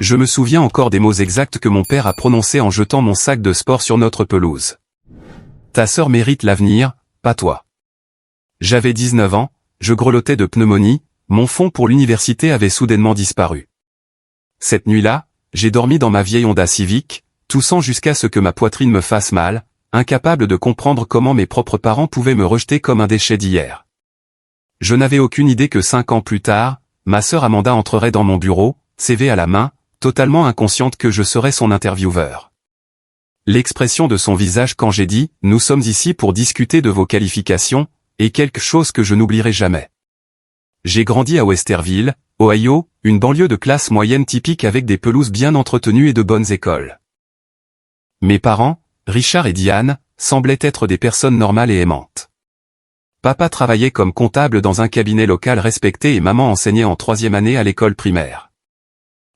Je me souviens encore des mots exacts que mon père a prononcés en jetant mon sac de sport sur notre pelouse. Ta sœur mérite l'avenir, pas toi. J'avais 19 ans, je grelottais de pneumonie, mon fonds pour l'université avait soudainement disparu. Cette nuit-là, j'ai dormi dans ma vieille Honda Civic, toussant jusqu'à ce que ma poitrine me fasse mal, incapable de comprendre comment mes propres parents pouvaient me rejeter comme un déchet d'hier. Je n'avais aucune idée que 5 ans plus tard, ma sœur Amanda entrerait dans mon bureau, CV à la main, totalement inconsciente que je serais son intervieweur. L'expression de son visage quand j'ai dit « Nous sommes ici pour discuter de vos qualifications » est quelque chose que je n'oublierai jamais. J'ai grandi à Westerville, Ohio, une banlieue de classe moyenne typique avec des pelouses bien entretenues et de bonnes écoles. Mes parents, Richard et Diane, semblaient être des personnes normales et aimantes. Papa travaillait comme comptable dans un cabinet local respecté et maman enseignait en 3e année à l'école primaire.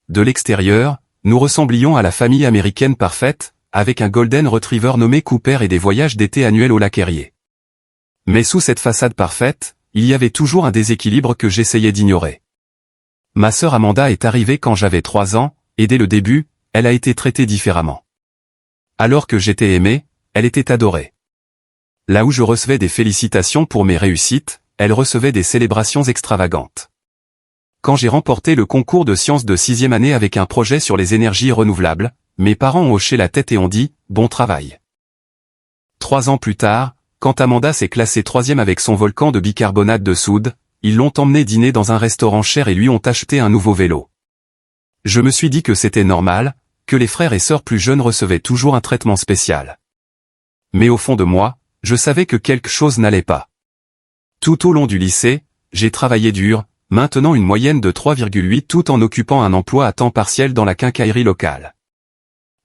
De l'extérieur, nous ressemblions à la famille américaine parfaite, avec un golden retriever nommé Cooper et des voyages d'été annuels au lac Erie. Mais sous cette façade parfaite, il y avait toujours un déséquilibre que j'essayais d'ignorer. Ma sœur Amanda est arrivée quand j'avais 3 ans, et dès le début, elle a été traitée différemment. Alors que j'étais aimé, elle était adorée. Là où je recevais des félicitations pour mes réussites, elle recevait des célébrations extravagantes. Quand j'ai remporté le concours de sciences de 6e année avec un projet sur les énergies renouvelables, mes parents ont hoché la tête et ont dit « Bon travail ». 3 ans plus tard, quand Amanda s'est classée 3e avec son volcan de bicarbonate de soude, ils l'ont emmenée dîner dans un restaurant cher et lui ont acheté un nouveau vélo. Je me suis dit que c'était normal, que les frères et sœurs plus jeunes recevaient toujours un traitement spécial. Mais au fond de moi, je savais que quelque chose n'allait pas. Tout au long du lycée, j'ai travaillé dur, maintenant une moyenne de 3,8 tout en occupant un emploi à temps partiel dans la quincaillerie locale.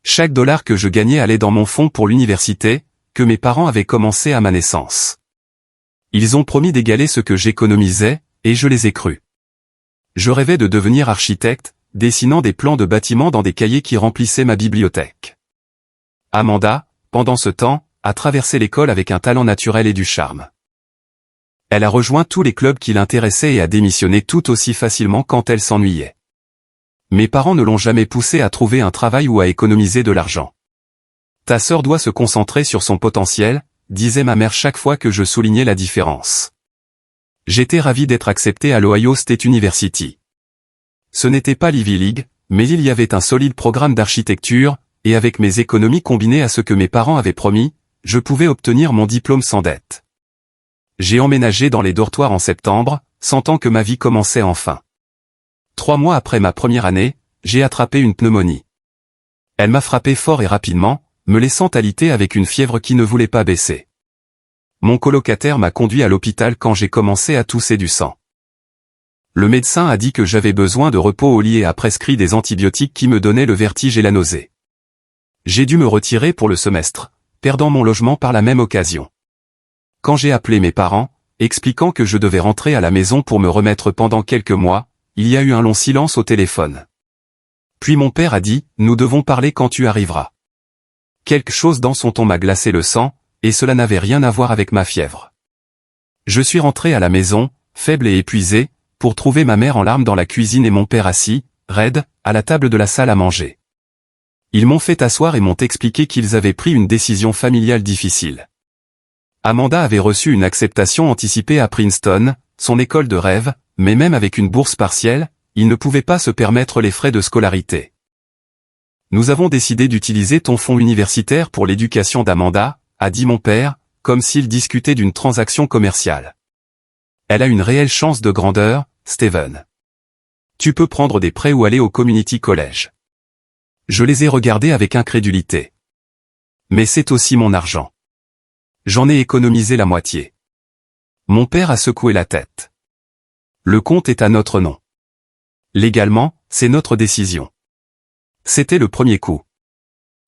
Chaque dollar que je gagnais allait dans mon fonds pour l'université, que mes parents avaient commencé à ma naissance. Ils ont promis d'égaler ce que j'économisais, et je les ai crus. Je rêvais de devenir architecte, dessinant des plans de bâtiments dans des cahiers qui remplissaient ma bibliothèque. Amanda, pendant ce temps, a traversé l'école avec un talent naturel et du charme. Elle a rejoint tous les clubs qui l'intéressaient et a démissionné tout aussi facilement quand elle s'ennuyait. Mes parents ne l'ont jamais poussée à trouver un travail ou à économiser de l'argent. Ta sœur doit se concentrer sur son potentiel, disait ma mère chaque fois que je soulignais la différence. J'étais ravi d'être accepté à l'Ohio State University. Ce n'était pas l'Ivy League, mais il y avait un solide programme d'architecture, et avec mes économies combinées à ce que mes parents avaient promis, je pouvais obtenir mon diplôme sans dette. J'ai emménagé dans les dortoirs en septembre, sentant que ma vie commençait enfin. 3 mois après ma première année, j'ai attrapé une pneumonie. Elle m'a frappé fort et rapidement, me laissant alité avec une fièvre qui ne voulait pas baisser. Mon colocataire m'a conduit à l'hôpital quand j'ai commencé à tousser du sang. Le médecin a dit que j'avais besoin de repos au lit et a prescrit des antibiotiques qui me donnaient le vertige et la nausée. J'ai dû me retirer pour le semestre, perdant mon logement par la même occasion. Quand j'ai appelé mes parents, expliquant que je devais rentrer à la maison pour me remettre pendant quelques mois, il y a eu un long silence au téléphone. Puis mon père a dit « Nous devons parler quand tu arriveras ». Quelque chose dans son ton m'a glacé le sang, et cela n'avait rien à voir avec ma fièvre. Je suis rentré à la maison, faible et épuisé, pour trouver ma mère en larmes dans la cuisine et mon père assis, raide, à la table de la salle à manger. Ils m'ont fait asseoir et m'ont expliqué qu'ils avaient pris une décision familiale difficile. Amanda avait reçu une acceptation anticipée à Princeton, son école de rêve, mais même avec une bourse partielle, il ne pouvait pas se permettre les frais de scolarité. Nous avons décidé d'utiliser ton fonds universitaire pour l'éducation d'Amanda, a dit mon père, comme s'il discutait d'une transaction commerciale. Elle a une réelle chance de grandeur, Steven. Tu peux prendre des prêts ou aller au community college. Je les ai regardés avec incrédulité. Mais c'est aussi mon argent. J'en ai économisé la moitié. Mon père a secoué la tête. Le compte est à notre nom. Légalement, c'est notre décision. C'était le premier coup.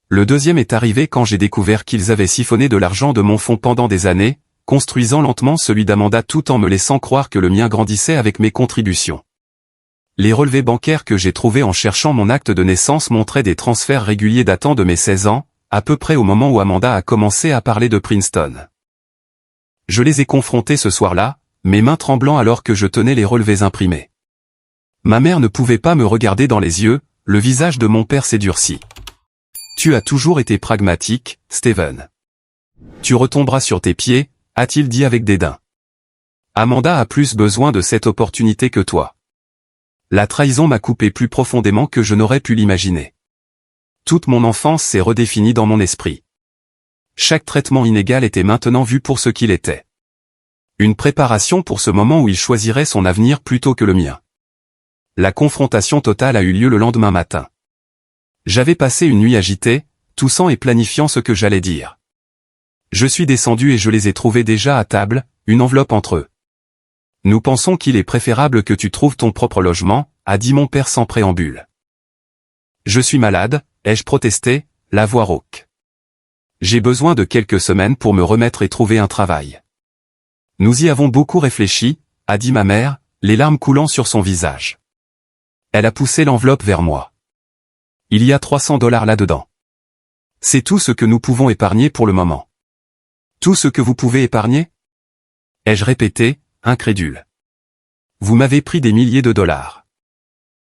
Le deuxième est arrivé quand j'ai découvert qu'ils avaient siphonné de l'argent de mon fonds pendant des années, construisant lentement celui d'Amanda tout en me laissant croire que le mien grandissait avec mes contributions. Les relevés bancaires que j'ai trouvés en cherchant mon acte de naissance montraient des transferts réguliers datant de mes 16 ans, à peu près au moment où Amanda a commencé à parler de Princeton. Je les ai confrontés ce soir-là, mes mains tremblant alors que je tenais les relevés imprimés. Ma mère ne pouvait pas me regarder dans les yeux, le visage de mon père s'est durci. Tu as toujours été pragmatique, Steven. Tu retomberas sur tes pieds, a-t-il dit avec dédain. Amanda a plus besoin de cette opportunité que toi. La trahison m'a coupé plus profondément que je n'aurais pu l'imaginer. Toute mon enfance s'est redéfinie dans mon esprit. Chaque traitement inégal était maintenant vu pour ce qu'il était. Une préparation pour ce moment où il choisirait son avenir plutôt que le mien. La confrontation totale a eu lieu le lendemain matin. J'avais passé une nuit agitée, toussant et planifiant ce que j'allais dire. Je suis descendu et je les ai trouvés déjà à table, une enveloppe entre eux. Nous pensons qu'il est préférable que tu trouves ton propre logement, a dit mon père sans préambule. Je suis malade, ai-je protesté, la voix rauque. J'ai besoin de quelques semaines pour me remettre et trouver un travail. Nous y avons beaucoup réfléchi, a dit ma mère, les larmes coulant sur son visage. Elle a poussé l'enveloppe vers moi. Il y a $300 là-dedans. C'est tout ce que nous pouvons épargner pour le moment. Tout ce que vous pouvez épargner? Ai-je répété, incrédule. Vous m'avez pris des milliers de dollars.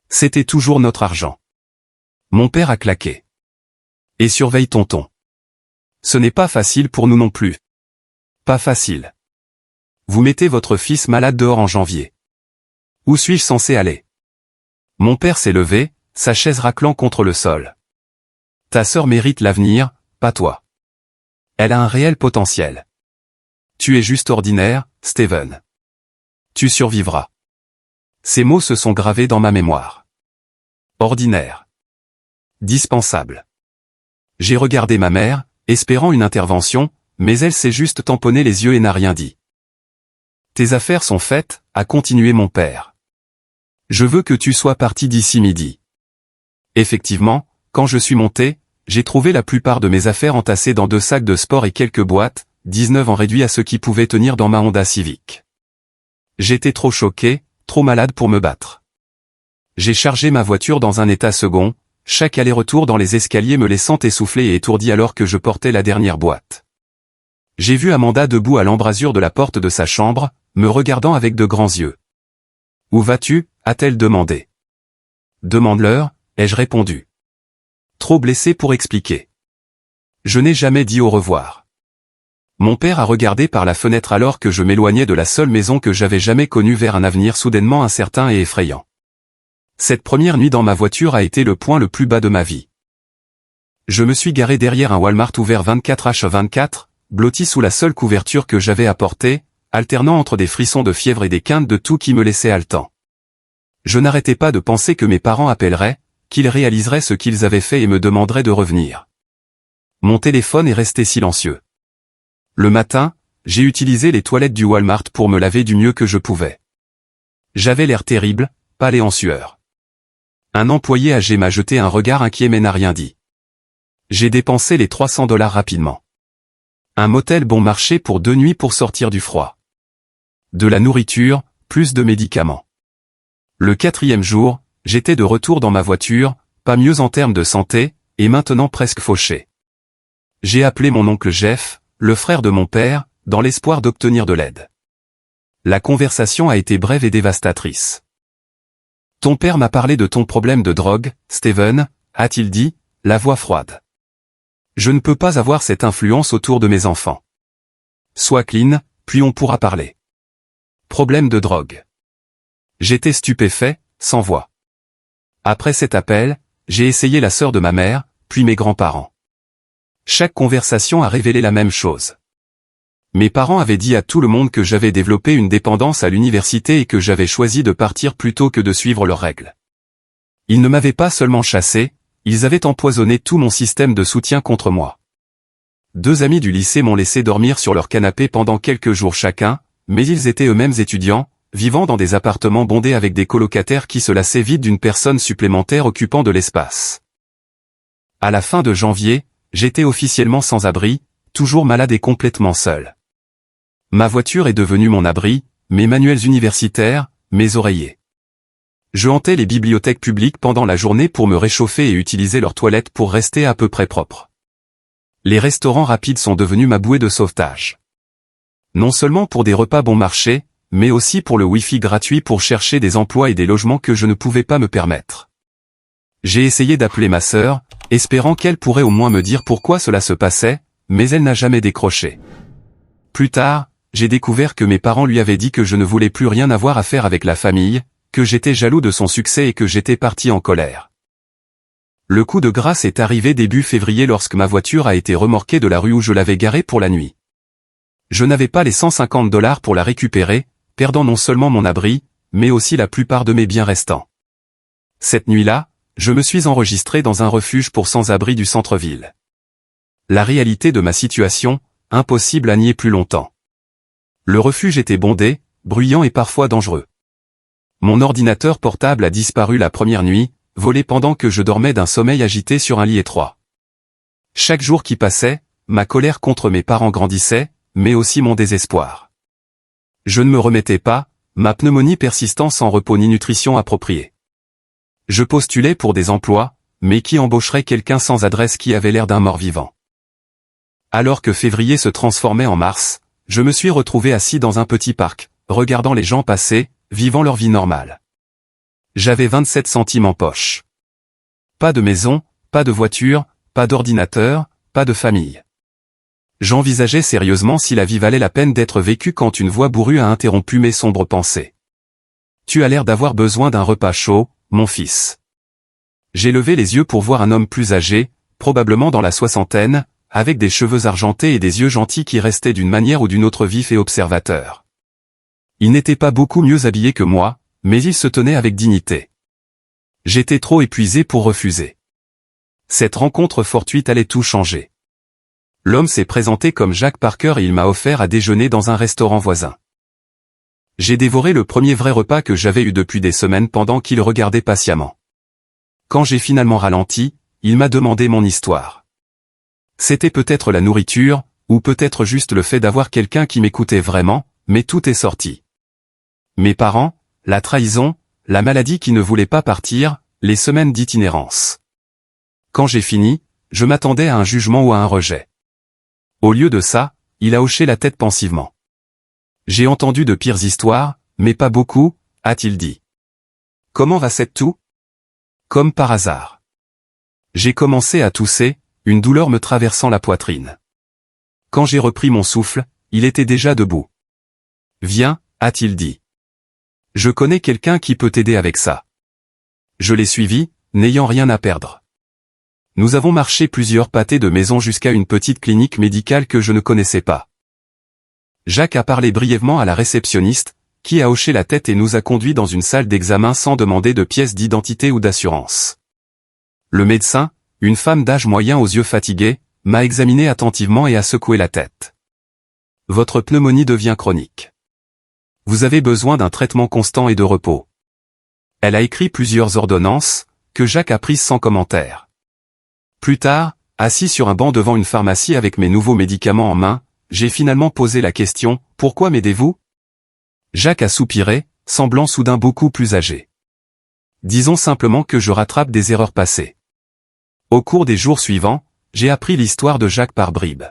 C'était toujours notre argent. Mon père a claqué. Et surveille tonton. Ce n'est pas facile pour nous non plus. Pas facile. Vous mettez votre fils malade dehors en janvier. Où suis-je censé aller? Mon père s'est levé, sa chaise raclant contre le sol. Ta sœur mérite l'avenir, pas toi. Elle a un réel potentiel. Tu es juste ordinaire, Steven. Tu survivras. Ces mots se sont gravés dans ma mémoire. Ordinaire. Dispensable. J'ai regardé ma mère, espérant une intervention, mais elle s'est juste tamponné les yeux et n'a rien dit. Tes affaires sont faites, a continué mon père. Je veux que tu sois parti d'ici midi. Effectivement, quand je suis monté, j'ai trouvé la plupart de mes affaires entassées dans 2 sacs de sport et quelques boîtes, 19 en réduit à ce qui pouvait tenir dans ma Honda Civic. J'étais trop choqué, trop malade pour me battre. J'ai chargé ma voiture dans un état second, chaque aller-retour dans les escaliers me laissant essoufflé et étourdi alors que je portais la dernière boîte. J'ai vu Amanda debout à l'embrasure de la porte de sa chambre, me regardant avec de grands yeux. « Où vas-tu » a-t-elle demandé. « Demande-leur » ai-je répondu. Trop blessé pour expliquer. Je n'ai jamais dit au revoir. Mon père a regardé par la fenêtre alors que je m'éloignais de la seule maison que j'avais jamais connue vers un avenir soudainement incertain et effrayant. Cette première nuit dans ma voiture a été le point le plus bas de ma vie. Je me suis garé derrière un Walmart ouvert 24h24, blotti sous la seule couverture que j'avais apportée, alternant entre des frissons de fièvre et des quintes de tout qui me laissait haletant. Je n'arrêtais pas de penser que mes parents appelleraient, qu'ils réaliseraient ce qu'ils avaient fait et me demanderaient de revenir. Mon téléphone est resté silencieux. Le matin, j'ai utilisé les toilettes du Walmart pour me laver du mieux que je pouvais. J'avais l'air terrible, pâle et en sueur. Un employé âgé m'a jeté un regard inquiet mais n'a rien dit. J'ai dépensé les $300 rapidement. Un motel bon marché pour 2 nuits pour sortir du froid. De la nourriture, plus de médicaments. Le 4e jour, j'étais de retour dans ma voiture, pas mieux en termes de santé, et maintenant presque fauché. J'ai appelé mon oncle Jeff, le frère de mon père, dans l'espoir d'obtenir de l'aide. La conversation a été brève et dévastatrice. Ton père m'a parlé de ton problème de drogue, Steven, a-t-il dit, la voix froide. Je ne peux pas avoir cette influence autour de mes enfants. Sois clean, puis on pourra parler. Problème de drogue. J'étais stupéfait, sans voix. Après cet appel, j'ai essayé la sœur de ma mère, puis mes grands-parents. Chaque conversation a révélé la même chose. Mes parents avaient dit à tout le monde que j'avais développé une dépendance à l'université et que j'avais choisi de partir plutôt que de suivre leurs règles. Ils ne m'avaient pas seulement chassé, ils avaient empoisonné tout mon système de soutien contre moi. 2 amis du lycée m'ont laissé dormir sur leur canapé pendant quelques jours chacun, mais ils étaient eux-mêmes étudiants, vivant dans des appartements bondés avec des colocataires qui se lassaient vite d'une personne supplémentaire occupant de l'espace. À la fin de janvier, j'étais officiellement sans abri, toujours malade et complètement seul. Ma voiture est devenue mon abri, mes manuels universitaires, mes oreillers. Je hantais les bibliothèques publiques pendant la journée pour me réchauffer et utiliser leurs toilettes pour rester à peu près propre. Les restaurants rapides sont devenus ma bouée de sauvetage. Non seulement pour des repas bon marché, mais aussi pour le Wi-Fi gratuit pour chercher des emplois et des logements que je ne pouvais pas me permettre. J'ai essayé d'appeler ma sœur, espérant qu'elle pourrait au moins me dire pourquoi cela se passait, mais elle n'a jamais décroché. Plus tard, j'ai découvert que mes parents lui avaient dit que je ne voulais plus rien avoir à faire avec la famille, que j'étais jaloux de son succès et que j'étais parti en colère. Le coup de grâce est arrivé début février lorsque ma voiture a été remorquée de la rue où je l'avais garée pour la nuit. Je n'avais pas les $150 pour la récupérer, perdant non seulement mon abri, mais aussi la plupart de mes biens restants. Cette nuit-là, je me suis enregistré dans un refuge pour sans-abri du centre-ville. La réalité de ma situation, impossible à nier plus longtemps. Le refuge était bondé, bruyant et parfois dangereux. Mon ordinateur portable a disparu la première nuit, volé pendant que je dormais d'un sommeil agité sur un lit étroit. Chaque jour qui passait, ma colère contre mes parents grandissait, mais aussi mon désespoir. Je ne me remettais pas, ma pneumonie persistant sans repos ni nutrition appropriée. Je postulais pour des emplois, mais qui embaucherait quelqu'un sans adresse qui avait l'air d'un mort-vivant. Alors que février se transformait en mars, je me suis retrouvé assis dans un petit parc, regardant les gens passer, vivant leur vie normale. J'avais 27 centimes en poche. Pas de maison, pas de voiture, pas d'ordinateur, pas de famille. J'envisageais sérieusement si la vie valait la peine d'être vécue quand une voix bourrue a interrompu mes sombres pensées. Tu as l'air d'avoir besoin d'un repas chaud, mon fils. J'ai levé les yeux pour voir un homme plus âgé, probablement dans la soixantaine, avec des cheveux argentés et des yeux gentils qui restaient d'une manière ou d'une autre vifs et observateurs. Il n'était pas beaucoup mieux habillé que moi, mais il se tenait avec dignité. J'étais trop épuisé pour refuser. Cette rencontre fortuite allait tout changer. L'homme s'est présenté comme Jack Parker et il m'a offert à déjeuner dans un restaurant voisin. J'ai dévoré le premier vrai repas que j'avais eu depuis des semaines pendant qu'il regardait patiemment. Quand j'ai finalement ralenti, il m'a demandé mon histoire. C'était peut-être la nourriture, ou peut-être juste le fait d'avoir quelqu'un qui m'écoutait vraiment, mais tout est sorti. Mes parents, la trahison, la maladie qui ne voulait pas partir, les semaines d'itinérance. Quand j'ai fini, je m'attendais à un jugement ou à un rejet. Au lieu de ça, il a hoché la tête pensivement. J'ai entendu de pires histoires, mais pas beaucoup, a-t-il dit. Comment va cette toux? Comme par hasard. J'ai commencé à tousser, une douleur me traversant la poitrine. Quand j'ai repris mon souffle, il était déjà debout. Viens, a-t-il dit. Je connais quelqu'un qui peut t'aider avec ça. Je l'ai suivi, n'ayant rien à perdre. Nous avons marché plusieurs pâtés de maison jusqu'à une petite clinique médicale que je ne connaissais pas. Jacques a parlé brièvement à la réceptionniste, qui a hoché la tête et nous a conduits dans une salle d'examen sans demander de pièces d'identité ou d'assurance. Le médecin, une femme d'âge moyen aux yeux fatigués, m'a examiné attentivement et a secoué la tête. Votre pneumonie devient chronique. Vous avez besoin d'un traitement constant et de repos. Elle a écrit plusieurs ordonnances, que Jacques a prises sans commentaire. Plus tard, assis sur un banc devant une pharmacie avec mes nouveaux médicaments en main, j'ai finalement posé la question, pourquoi m'aidez-vous? Jacques a soupiré, semblant soudain beaucoup plus âgé. Disons simplement que je rattrape des erreurs passées. Au cours des jours suivants, j'ai appris l'histoire de Jacques par bribes.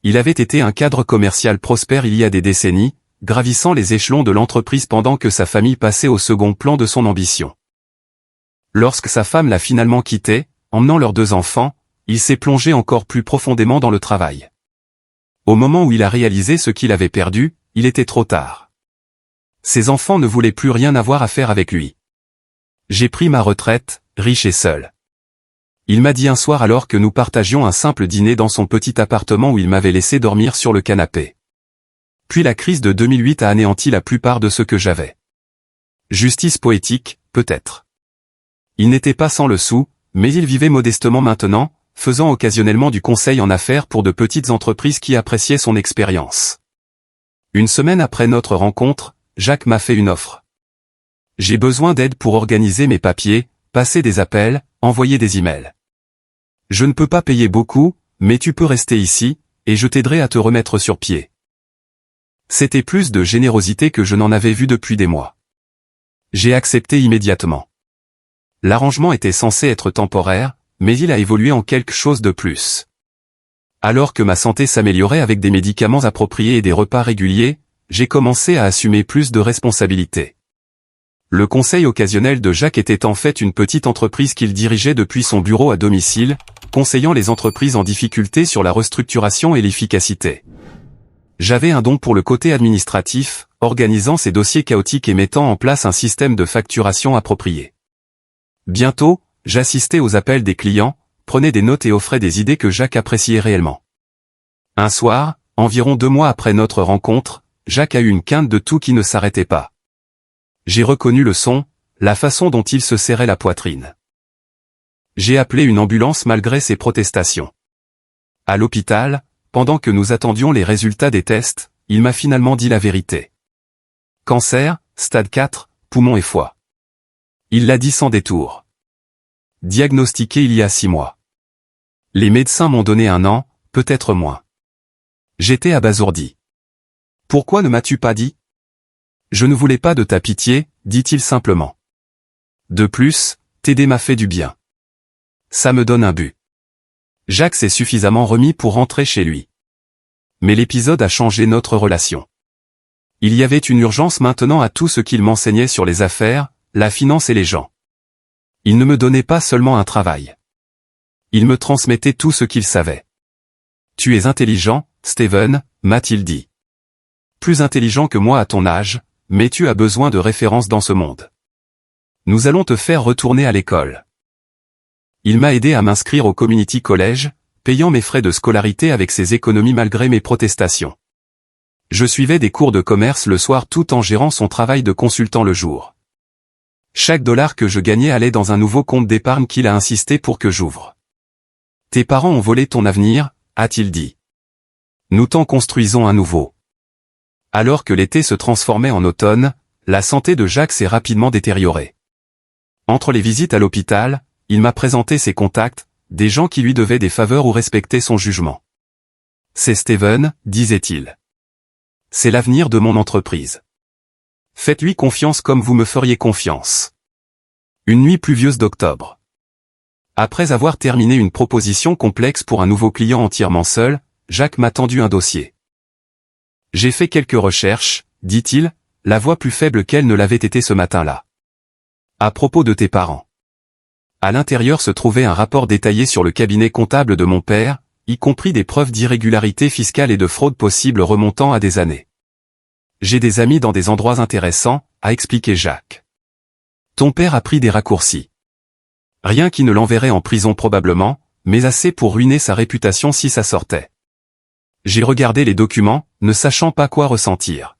Il avait été un cadre commercial prospère il y a des décennies, gravissant les échelons de l'entreprise pendant que sa famille passait au second plan de son ambition. Lorsque sa femme l'a finalement quitté, emmenant leurs 2 enfants, il s'est plongé encore plus profondément dans le travail. Au moment où il a réalisé ce qu'il avait perdu, il était trop tard. Ses enfants ne voulaient plus rien avoir à faire avec lui. J'ai pris ma retraite, riche et seul. Il m'a dit un soir alors que nous partagions un simple dîner dans son petit appartement où il m'avait laissé dormir sur le canapé. Puis la crise de 2008 a anéanti la plupart de ce que j'avais. Justice poétique, peut-être. Il n'était pas sans le sou, mais il vivait modestement maintenant, faisant occasionnellement du conseil en affaires pour de petites entreprises qui appréciaient son expérience. Une semaine après notre rencontre, Jacques m'a fait une offre. J'ai besoin d'aide pour organiser mes papiers, passer des appels, envoyer des emails. Je ne peux pas payer beaucoup, mais tu peux rester ici, et je t'aiderai à te remettre sur pied. C'était plus de générosité que je n'en avais vu depuis des mois. J'ai accepté immédiatement. L'arrangement était censé être temporaire, mais il a évolué en quelque chose de plus. Alors que ma santé s'améliorait avec des médicaments appropriés et des repas réguliers, j'ai commencé à assumer plus de responsabilités. Le conseil occasionnel de Jacques était en fait une petite entreprise qu'il dirigeait depuis son bureau à domicile, conseillant les entreprises en difficulté sur la restructuration et l'efficacité. J'avais un don pour le côté administratif, organisant ces dossiers chaotiques et mettant en place un système de facturation approprié. Bientôt, j'assistais aux appels des clients, prenais des notes et offrais des idées que Jacques appréciait réellement. Un soir, environ 2 mois après notre rencontre, Jacques a eu une quinte de tout qui ne s'arrêtait pas. J'ai reconnu le son, la façon dont il se serrait la poitrine. J'ai appelé une ambulance malgré ses protestations. À l'hôpital, pendant que nous attendions les résultats des tests, il m'a finalement dit la vérité. Cancer, stade 4, poumon et foie. Il l'a dit sans détour. Diagnostiqué il y a 6 mois. Les médecins m'ont donné 1 an, peut-être moins. J'étais abasourdi. Pourquoi ne m'as-tu pas dit? Je ne voulais pas de ta pitié, dit-il simplement. De plus, t'aider m'a fait du bien. Ça me donne un but. Jacques s'est suffisamment remis pour rentrer chez lui. Mais l'épisode a changé notre relation. Il y avait une urgence maintenant à tout ce qu'il m'enseignait sur les affaires, la finance et les gens. Il ne me donnait pas seulement un travail. Il me transmettait tout ce qu'il savait. Tu es intelligent, Steven, m'a-t-il dit. Plus intelligent que moi à ton âge, mais tu as besoin de références dans ce monde. Nous allons te faire retourner à l'école. Il m'a aidé à m'inscrire au Community College, payant mes frais de scolarité avec ses économies malgré mes protestations. Je suivais des cours de commerce le soir tout en gérant son travail de consultant le jour. Chaque dollar que je gagnais allait dans un nouveau compte d'épargne qu'il a insisté pour que j'ouvre. Tes parents ont volé ton avenir, a-t-il dit. Nous t'en construisons un nouveau. Alors que l'été se transformait en automne, la santé de Jacques s'est rapidement détériorée. Entre les visites à l'hôpital, il m'a présenté ses contacts, des gens qui lui devaient des faveurs ou respectaient son jugement. C'est Steven, disait-il. C'est l'avenir de mon entreprise. Faites-lui confiance comme vous me feriez confiance. Une nuit pluvieuse d'octobre. Après avoir terminé une proposition complexe pour un nouveau client entièrement seul, Jacques m'a tendu un dossier. J'ai fait quelques recherches, dit-il, la voix plus faible qu'elle ne l'avait été ce matin-là. À propos de tes parents. À l'intérieur se trouvait un rapport détaillé sur le cabinet comptable de mon père, y compris des preuves d'irrégularité fiscale et de fraude possible remontant à des années. J'ai des amis dans des endroits intéressants, a expliqué Jacques. Ton père a pris des raccourcis. Rien qui ne l'enverrait en prison probablement, mais assez pour ruiner sa réputation si ça sortait. J'ai regardé les documents, ne sachant pas quoi ressentir.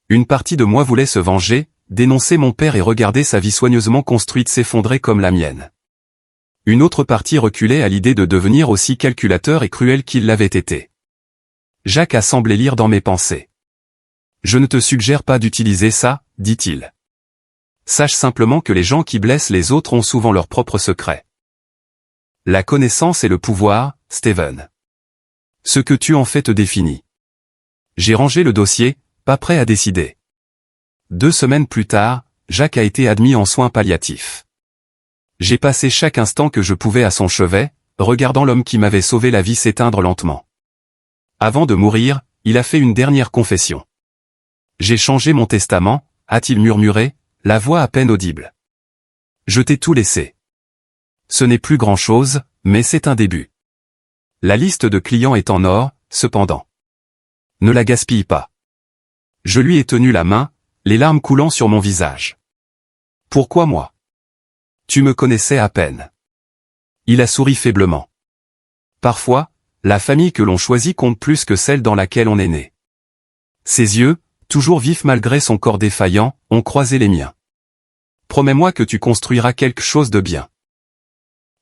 Une partie de moi voulait se venger, dénoncer mon père et regarder sa vie soigneusement construite s'effondrer comme la mienne. Une autre partie reculait à l'idée de devenir aussi calculateur et cruel qu'il l'avait été. Jacques a semblé lire dans mes pensées. Je ne te suggère pas d'utiliser ça, dit-il. Sache simplement que les gens qui blessent les autres ont souvent leurs propres secrets. La connaissance et le pouvoir, Steven. Ce que tu en fais te définit. J'ai rangé le dossier, pas prêt à décider. 2 semaines plus tard, Jacques a été admis en soins palliatifs. J'ai passé chaque instant que je pouvais à son chevet, regardant l'homme qui m'avait sauvé la vie s'éteindre lentement. Avant de mourir, il a fait une dernière confession. J'ai changé mon testament, a-t-il murmuré, la voix à peine audible. Je t'ai tout laissé. Ce n'est plus grand-chose, mais c'est un début. La liste de clients est en or, cependant. Ne la gaspille pas. Je lui ai tenu la main, les larmes coulant sur mon visage. Pourquoi moi? Tu me connaissais à peine. Il a souri faiblement. Parfois, la famille que l'on choisit compte plus que celle dans laquelle on est né. Ses yeux, toujours vifs malgré son corps défaillant, ont croisé les miens. Promets-moi que tu construiras quelque chose de bien.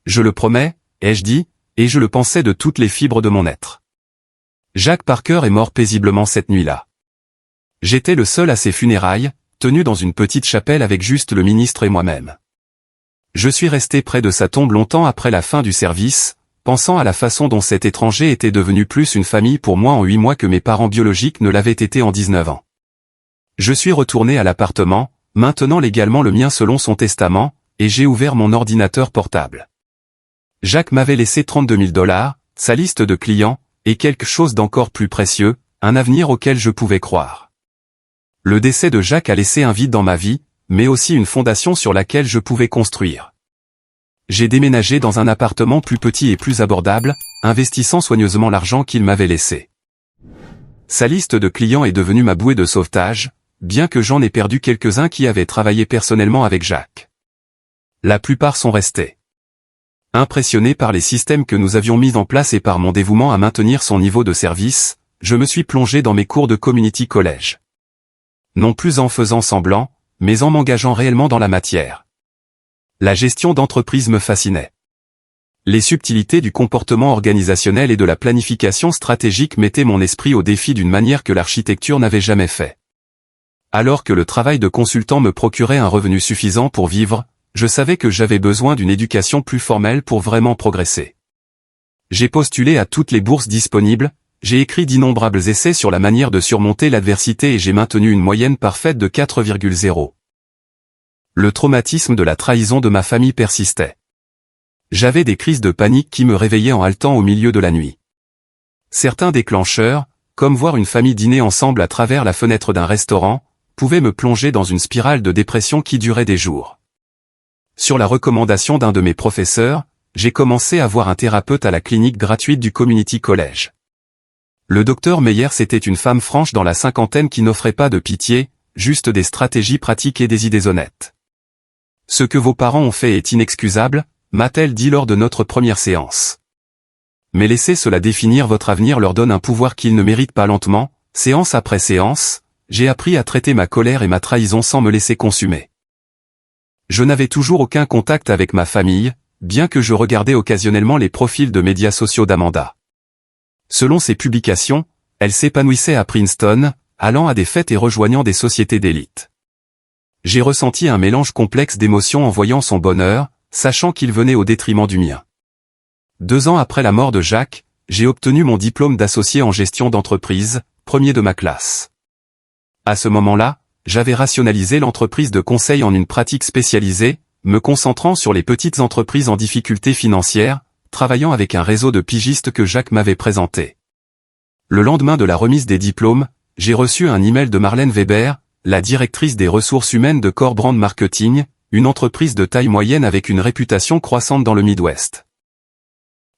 Je le promets, ai-je dit, et je le pensais de toutes les fibres de mon être. Jacques Parker est mort paisiblement cette nuit-là. J'étais le seul à ses funérailles, tenu dans une petite chapelle avec juste le ministre et moi-même. Je suis resté près de sa tombe longtemps après la fin du service, pensant à la façon dont cet étranger était devenu plus une famille pour moi en 8 mois que mes parents biologiques ne l'avaient été en 19 ans. Je suis retourné à l'appartement, maintenant légalement le mien selon son testament, et j'ai ouvert mon ordinateur portable. Jacques m'avait laissé 32 000 $, sa liste de clients, et quelque chose d'encore plus précieux, un avenir auquel je pouvais croire. Le décès de Jacques a laissé un vide dans ma vie, mais aussi une fondation sur laquelle je pouvais construire. J'ai déménagé dans un appartement plus petit et plus abordable, investissant soigneusement l'argent qu'il m'avait laissé. Sa liste de clients est devenue ma bouée de sauvetage, bien que j'en ai perdu quelques-uns qui avaient travaillé personnellement avec Jacques. La plupart sont restés. Impressionné par les systèmes que nous avions mis en place et par mon dévouement à maintenir son niveau de service, je me suis plongé dans mes cours de Community College. Non plus en faisant semblant, mais en m'engageant réellement dans la matière. La gestion d'entreprise me fascinait. Les subtilités du comportement organisationnel et de la planification stratégique mettaient mon esprit au défi d'une manière que l'architecture n'avait jamais fait. Alors que le travail de consultant me procurait un revenu suffisant pour vivre, je savais que j'avais besoin d'une éducation plus formelle pour vraiment progresser. J'ai postulé à toutes les bourses disponibles, j'ai écrit d'innombrables essais sur la manière de surmonter l'adversité et j'ai maintenu une moyenne parfaite de 4,0. Le traumatisme de la trahison de ma famille persistait. J'avais des crises de panique qui me réveillaient en haletant au milieu de la nuit. Certains déclencheurs, comme voir une famille dîner ensemble à travers la fenêtre d'un restaurant, pouvaient me plonger dans une spirale de dépression qui durait des jours. Sur la recommandation d'un de mes professeurs, j'ai commencé à voir un thérapeute à la clinique gratuite du Community College. Le docteur Meyers était une femme franche dans la cinquantaine qui n'offrait pas de pitié, juste des stratégies pratiques et des idées honnêtes. Ce que vos parents ont fait est inexcusable, m'a-t-elle dit lors de notre première séance. Mais laissez cela définir votre avenir leur donne un pouvoir qu'ils ne méritent pas. Lentement, séance après séance, j'ai appris à traiter ma colère et ma trahison sans me laisser consumer. Je n'avais toujours aucun contact avec ma famille, bien que je regardais occasionnellement les profils de médias sociaux d'Amanda. Selon ses publications, elle s'épanouissait à Princeton, allant à des fêtes et rejoignant des sociétés d'élite. J'ai ressenti un mélange complexe d'émotions en voyant son bonheur, sachant qu'il venait au détriment du mien. 2 ans après la mort de Jacques, j'ai obtenu mon diplôme d'associé en gestion d'entreprise, premier de ma classe. À ce moment-là, j'avais rationalisé l'entreprise de conseil en une pratique spécialisée, me concentrant sur les petites entreprises en difficulté financière, travaillant avec un réseau de pigistes que Jacques m'avait présenté. Le lendemain de la remise des diplômes, j'ai reçu un email de Marlène Weber, la directrice des ressources humaines de Core Brand Marketing, une entreprise de taille moyenne avec une réputation croissante dans le Midwest.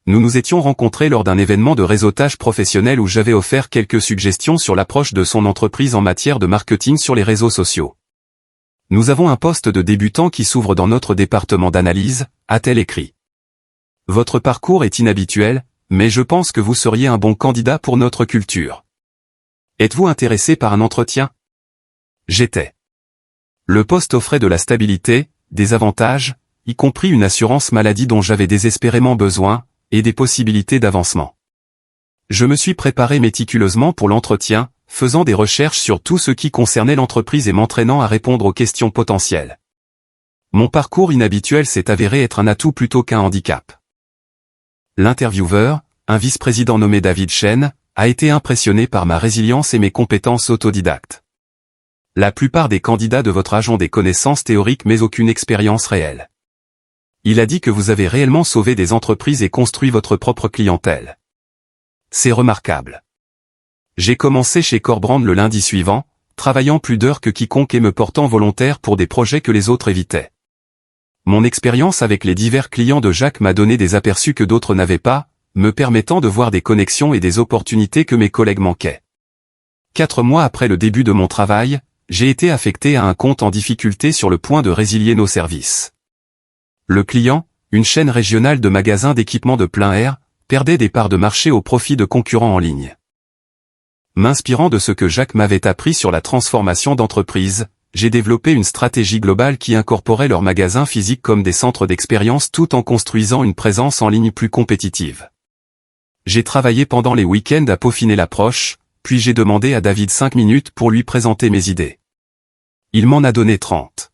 Nous nous étions rencontrés lors d'un événement de réseautage professionnel où j'avais offert quelques suggestions sur l'approche de son entreprise en matière de marketing sur les réseaux sociaux. Nous avons un poste de débutant qui s'ouvre dans notre département d'analyse, a-t-elle écrit. Votre parcours est inhabituel, mais je pense que vous seriez un bon candidat pour notre culture. Êtes-vous intéressé par un entretien? J'étais. Le poste offrait de la stabilité, des avantages, y compris une assurance maladie dont j'avais désespérément besoin, et des possibilités d'avancement. Je me suis préparé méticuleusement pour l'entretien, faisant des recherches sur tout ce qui concernait l'entreprise et m'entraînant à répondre aux questions potentielles. Mon parcours inhabituel s'est avéré être un atout plutôt qu'un handicap. L'intervieweur, un vice-président nommé David Chen, a été impressionné par ma résilience et mes compétences autodidactes. La plupart des candidats de votre âge ont des connaissances théoriques mais aucune expérience réelle. Il a dit que vous avez réellement sauvé des entreprises et construit votre propre clientèle. C'est remarquable. J'ai commencé chez Core Brand le lundi suivant, travaillant plus d'heures que quiconque et me portant volontaire pour des projets que les autres évitaient. Mon expérience avec les divers clients de Jacques m'a donné des aperçus que d'autres n'avaient pas, me permettant de voir des connexions et des opportunités que mes collègues manquaient. 4 mois après le début de mon travail, j'ai été affecté à un compte en difficulté sur le point de résilier nos services. Le client, une chaîne régionale de magasins d'équipements de plein air, perdait des parts de marché au profit de concurrents en ligne. M'inspirant de ce que Jacques m'avait appris sur la transformation d'entreprise, j'ai développé une stratégie globale qui incorporait leurs magasins physiques comme des centres d'expérience tout en construisant une présence en ligne plus compétitive. J'ai travaillé pendant les week-ends à peaufiner l'approche, puis j'ai demandé à David 5 minutes pour lui présenter mes idées. Il m'en a donné 30.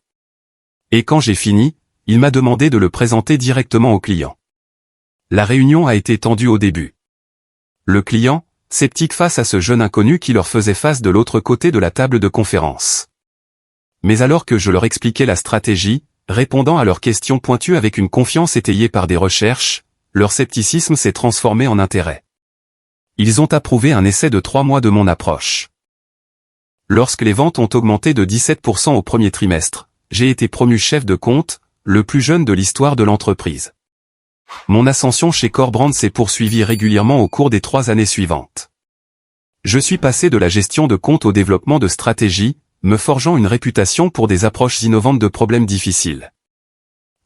Et quand j'ai fini, il m'a demandé de le présenter directement au client. La réunion a été tendue au début. Le client, sceptique face à ce jeune inconnu qui leur faisait face de l'autre côté de la table de conférence. Mais alors que je leur expliquais la stratégie, répondant à leurs questions pointues avec une confiance étayée par des recherches, leur scepticisme s'est transformé en intérêt. Ils ont approuvé un essai de 3 mois de mon approche. Lorsque les ventes ont augmenté de 17% au premier trimestre, j'ai été promu chef de compte, le plus jeune de l'histoire de l'entreprise. Mon ascension chez Corbrand s'est poursuivie régulièrement au cours des 3 années suivantes. Je suis passé de la gestion de compte au développement de stratégies, me forgeant une réputation pour des approches innovantes de problèmes difficiles.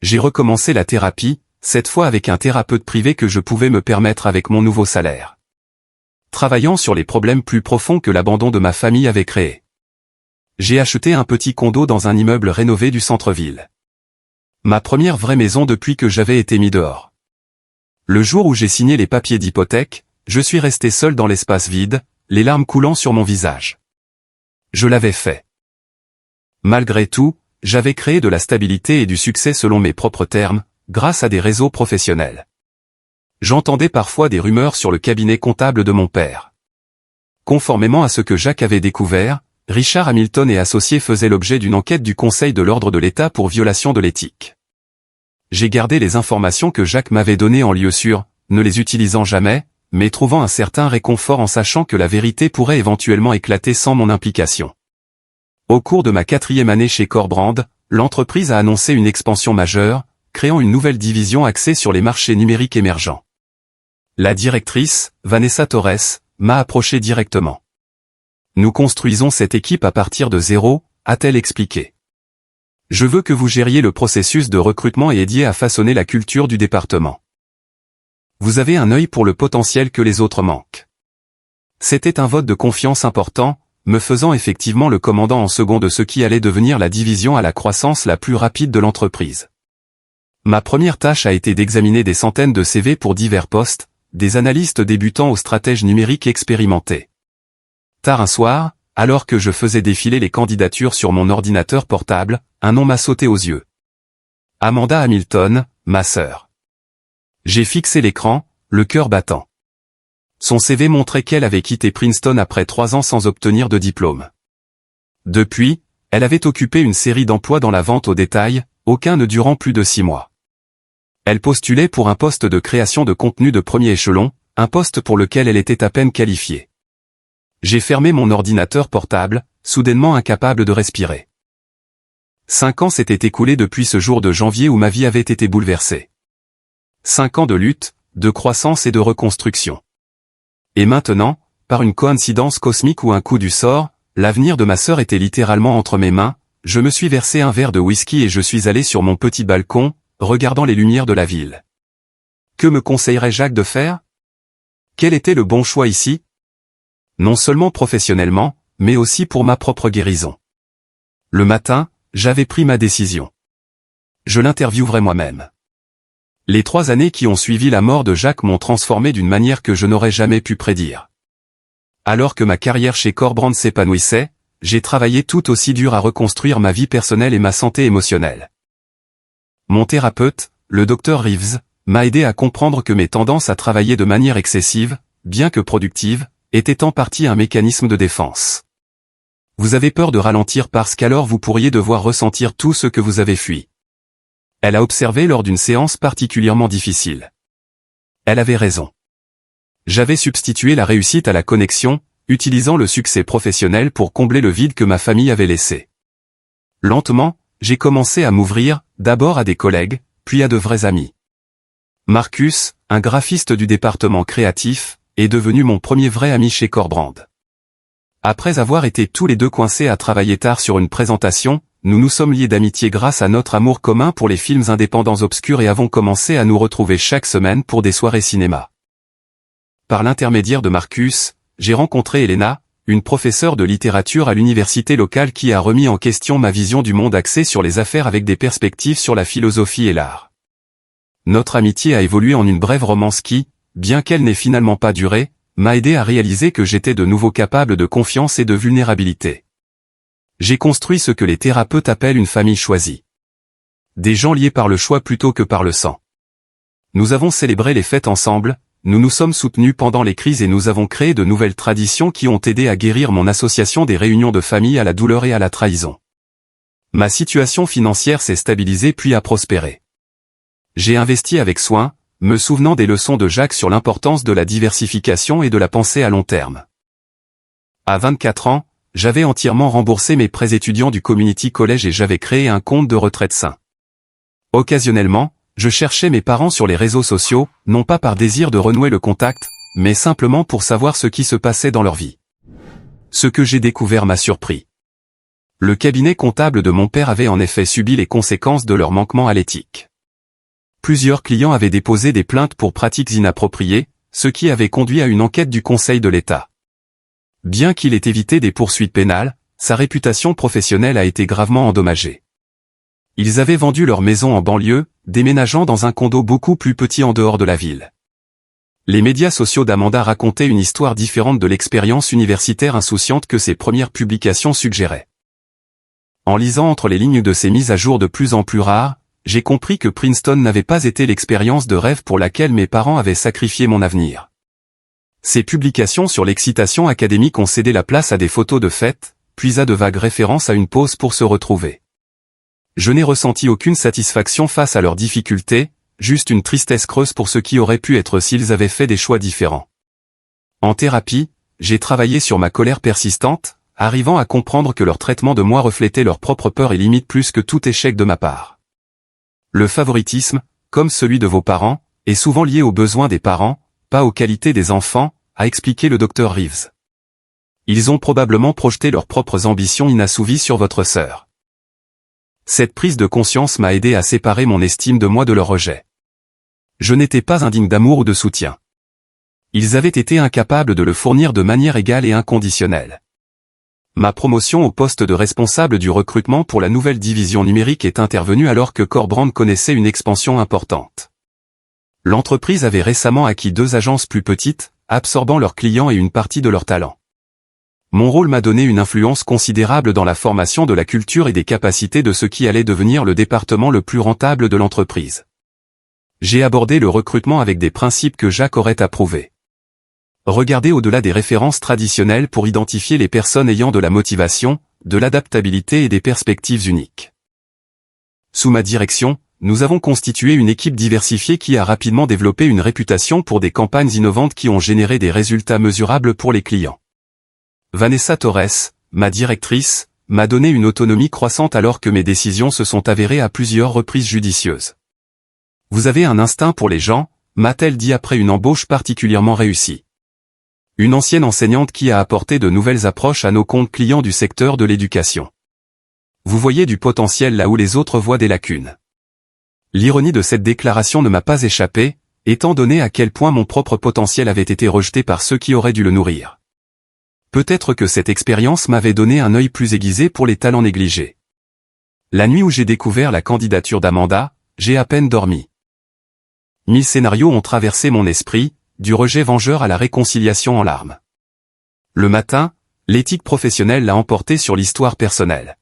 J'ai recommencé la thérapie, cette fois avec un thérapeute privé que je pouvais me permettre avec mon nouveau salaire. Travaillant sur les problèmes plus profonds que l'abandon de ma famille avait créés. J'ai acheté un petit condo dans un immeuble rénové du centre-ville. Ma première vraie maison depuis que j'avais été mis dehors. Le jour où j'ai signé les papiers d'hypothèque, je suis resté seul dans l'espace vide, les larmes coulant sur mon visage. Je l'avais fait. Malgré tout, j'avais créé de la stabilité et du succès selon mes propres termes, grâce à des réseaux professionnels. J'entendais parfois des rumeurs sur le cabinet comptable de mon père. Conformément à ce que Jacques avait découvert, Richard Hamilton et associés faisaient l'objet d'une enquête du Conseil de l'ordre de l'État pour violation de l'éthique. J'ai gardé les informations que Jacques m'avait données en lieu sûr, ne les utilisant jamais, mais trouvant un certain réconfort en sachant que la vérité pourrait éventuellement éclater sans mon implication. Au cours de ma 4e année chez Corbrand, l'entreprise a annoncé une expansion majeure, créant une nouvelle division axée sur les marchés numériques émergents. La directrice, Vanessa Torres, m'a approché directement. Nous construisons cette équipe à partir de zéro, a-t-elle expliqué. Je veux que vous gériez le processus de recrutement et aidiez à façonner la culture du département. Vous avez un œil pour le potentiel que les autres manquent. C'était un vote de confiance important, me faisant effectivement le commandant en second de ce qui allait devenir la division à la croissance la plus rapide de l'entreprise. Ma première tâche a été d'examiner des centaines de CV pour divers postes, des analystes débutants aux stratèges numériques expérimentés. Tard un soir, alors que je faisais défiler les candidatures sur mon ordinateur portable, un nom m'a sauté aux yeux. Amanda Hamilton, ma sœur. J'ai fixé l'écran, le cœur battant. Son CV montrait qu'elle avait quitté Princeton après 3 ans sans obtenir de diplôme. Depuis, elle avait occupé une série d'emplois dans la vente au détail, aucun ne durant plus de 6 mois. Elle postulait pour un poste de création de contenu de premier échelon, un poste pour lequel elle était à peine qualifiée. J'ai fermé mon ordinateur portable, soudainement incapable de respirer. 5 ans s'étaient écoulés depuis ce jour de janvier où ma vie avait été bouleversée. 5 ans de lutte, de croissance et de reconstruction. Et maintenant, par une coïncidence cosmique ou un coup du sort, l'avenir de ma sœur était littéralement entre mes mains, je me suis versé un verre de whisky et je suis allé sur mon petit balcon, regardant les lumières de la ville. Que me conseillerait Jacques de faire? Quel était le bon choix ici? Non seulement professionnellement, mais aussi pour ma propre guérison. Le matin, j'avais pris ma décision. Je l'interviewerai moi-même. Les 3 années qui ont suivi la mort de Jacques m'ont transformé d'une manière que je n'aurais jamais pu prédire. Alors que ma carrière chez Corbrand s'épanouissait, j'ai travaillé tout aussi dur à reconstruire ma vie personnelle et ma santé émotionnelle. Mon thérapeute, le Dr Reeves, m'a aidé à comprendre que mes tendances à travailler de manière excessive, bien que productive, étaient en partie un mécanisme de défense. Vous avez peur de ralentir parce qu'alors vous pourriez devoir ressentir tout ce que vous avez fui. Elle a observé lors d'une séance particulièrement difficile. Elle avait raison. J'avais substitué la réussite à la connexion, utilisant le succès professionnel pour combler le vide que ma famille avait laissé. Lentement, j'ai commencé à m'ouvrir, d'abord à des collègues, puis à de vrais amis. Marcus, un graphiste du département créatif, est devenu mon premier vrai ami chez Corbrand. Après avoir été tous les deux coincés à travailler tard sur une présentation, nous nous sommes liés d'amitié grâce à notre amour commun pour les films indépendants obscurs et avons commencé à nous retrouver chaque semaine pour des soirées cinéma. Par l'intermédiaire de Marcus, j'ai rencontré Elena, une professeure de littérature à l'université locale qui a remis en question ma vision du monde axée sur les affaires avec des perspectives sur la philosophie et l'art. Notre amitié a évolué en une brève romance qui, bien qu'elle n'ait finalement pas duré, m'a aidé à réaliser que j'étais de nouveau capable de confiance et de vulnérabilité. J'ai construit ce que les thérapeutes appellent une famille choisie. Des gens liés par le choix plutôt que par le sang. Nous avons célébré les fêtes ensemble, nous nous sommes soutenus pendant les crises et nous avons créé de nouvelles traditions qui ont aidé à guérir mon association des réunions de famille à la douleur et à la trahison. Ma situation financière s'est stabilisée puis a prospéré. J'ai investi avec soin, me souvenant des leçons de Jacques sur l'importance de la diversification et de la pensée à long terme. À 24 ans, j'avais entièrement remboursé mes prêts étudiants du Community College et j'avais créé un compte de retraite sain. Occasionnellement, je cherchais mes parents sur les réseaux sociaux, non pas par désir de renouer le contact, mais simplement pour savoir ce qui se passait dans leur vie. Ce que j'ai découvert m'a surpris. Le cabinet comptable de mon père avait en effet subi les conséquences de leur manquement à l'éthique. Plusieurs clients avaient déposé des plaintes pour pratiques inappropriées, ce qui avait conduit à une enquête du Conseil de l'État. Bien qu'il ait évité des poursuites pénales, sa réputation professionnelle a été gravement endommagée. Ils avaient vendu leur maison en banlieue, déménageant dans un condo beaucoup plus petit en dehors de la ville. Les médias sociaux d'Amanda racontaient une histoire différente de l'expérience universitaire insouciante que ses premières publications suggéraient. En lisant entre les lignes de ces mises à jour de plus en plus rares, j'ai compris que Princeton n'avait pas été l'expérience de rêve pour laquelle mes parents avaient sacrifié mon avenir. Ces publications sur l'excitation académique ont cédé la place à des photos de fête, puis à de vagues références à une pause pour se retrouver. Je n'ai ressenti aucune satisfaction face à leurs difficultés, juste une tristesse creuse pour ce qui aurait pu être s'ils avaient fait des choix différents. En thérapie, j'ai travaillé sur ma colère persistante, arrivant à comprendre que leur traitement de moi reflétait leur propre peur et limite plus que tout échec de ma part. Le favoritisme, comme celui de vos parents, est souvent lié aux besoins des parents, pas aux qualités des enfants, a expliqué le Dr Reeves. Ils ont probablement projeté leurs propres ambitions inassouvies sur votre sœur. Cette prise de conscience m'a aidé à séparer mon estime de moi de leur rejet. Je n'étais pas indigne d'amour ou de soutien. Ils avaient été incapables de le fournir de manière égale et inconditionnelle. Ma promotion au poste de responsable du recrutement pour la nouvelle division numérique est intervenue alors que Corbrand connaissait une expansion importante. L'entreprise avait récemment acquis 2 agences plus petites, absorbant leurs clients et une partie de leurs talents. Mon rôle m'a donné une influence considérable dans la formation de la culture et des capacités de ce qui allait devenir le département le plus rentable de l'entreprise. J'ai abordé le recrutement avec des principes que Jacques aurait approuvés. Regardez au-delà des références traditionnelles pour identifier les personnes ayant de la motivation, de l'adaptabilité et des perspectives uniques. Sous ma direction, nous avons constitué une équipe diversifiée qui a rapidement développé une réputation pour des campagnes innovantes qui ont généré des résultats mesurables pour les clients. Vanessa Torres, ma directrice, m'a donné une autonomie croissante alors que mes décisions se sont avérées à plusieurs reprises judicieuses. Vous avez un instinct pour les gens, m'a-t-elle dit après une embauche particulièrement réussie. Une ancienne enseignante qui a apporté de nouvelles approches à nos comptes clients du secteur de l'éducation. Vous voyez du potentiel là où les autres voient des lacunes. L'ironie de cette déclaration ne m'a pas échappé, étant donné à quel point mon propre potentiel avait été rejeté par ceux qui auraient dû le nourrir. Peut-être que cette expérience m'avait donné un œil plus aiguisé pour les talents négligés. La nuit où j'ai découvert la candidature d'Amanda, j'ai à peine dormi. 1000 scénarios ont traversé mon esprit, du rejet vengeur à la réconciliation en larmes. Le matin, l'éthique professionnelle l'a emporté sur l'histoire personnelle.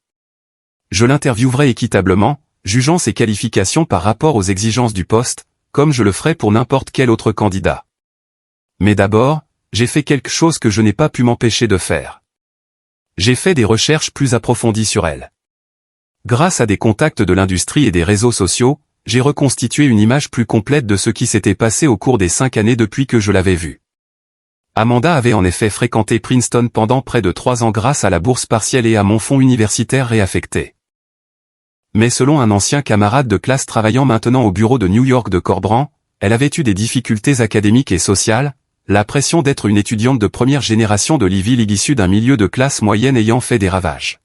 Je l'interviewerai équitablement, jugeant ses qualifications par rapport aux exigences du poste, comme je le ferais pour n'importe quel autre candidat. Mais d'abord, j'ai fait quelque chose que je n'ai pas pu m'empêcher de faire. J'ai fait des recherches plus approfondies sur elle. Grâce à des contacts de l'industrie et des réseaux sociaux, j'ai reconstitué une image plus complète de ce qui s'était passé au cours des 5 années depuis que je l'avais vue. Amanda avait en effet fréquenté Princeton pendant près de 3 ans grâce à la bourse partielle et à mon fonds universitaire réaffecté. Mais selon un ancien camarade de classe travaillant maintenant au bureau de New York de Corbrand, elle avait eu des difficultés académiques et sociales, la pression d'être une étudiante de première génération de l'Ivy League issue d'un milieu de classe moyenne ayant fait des ravages.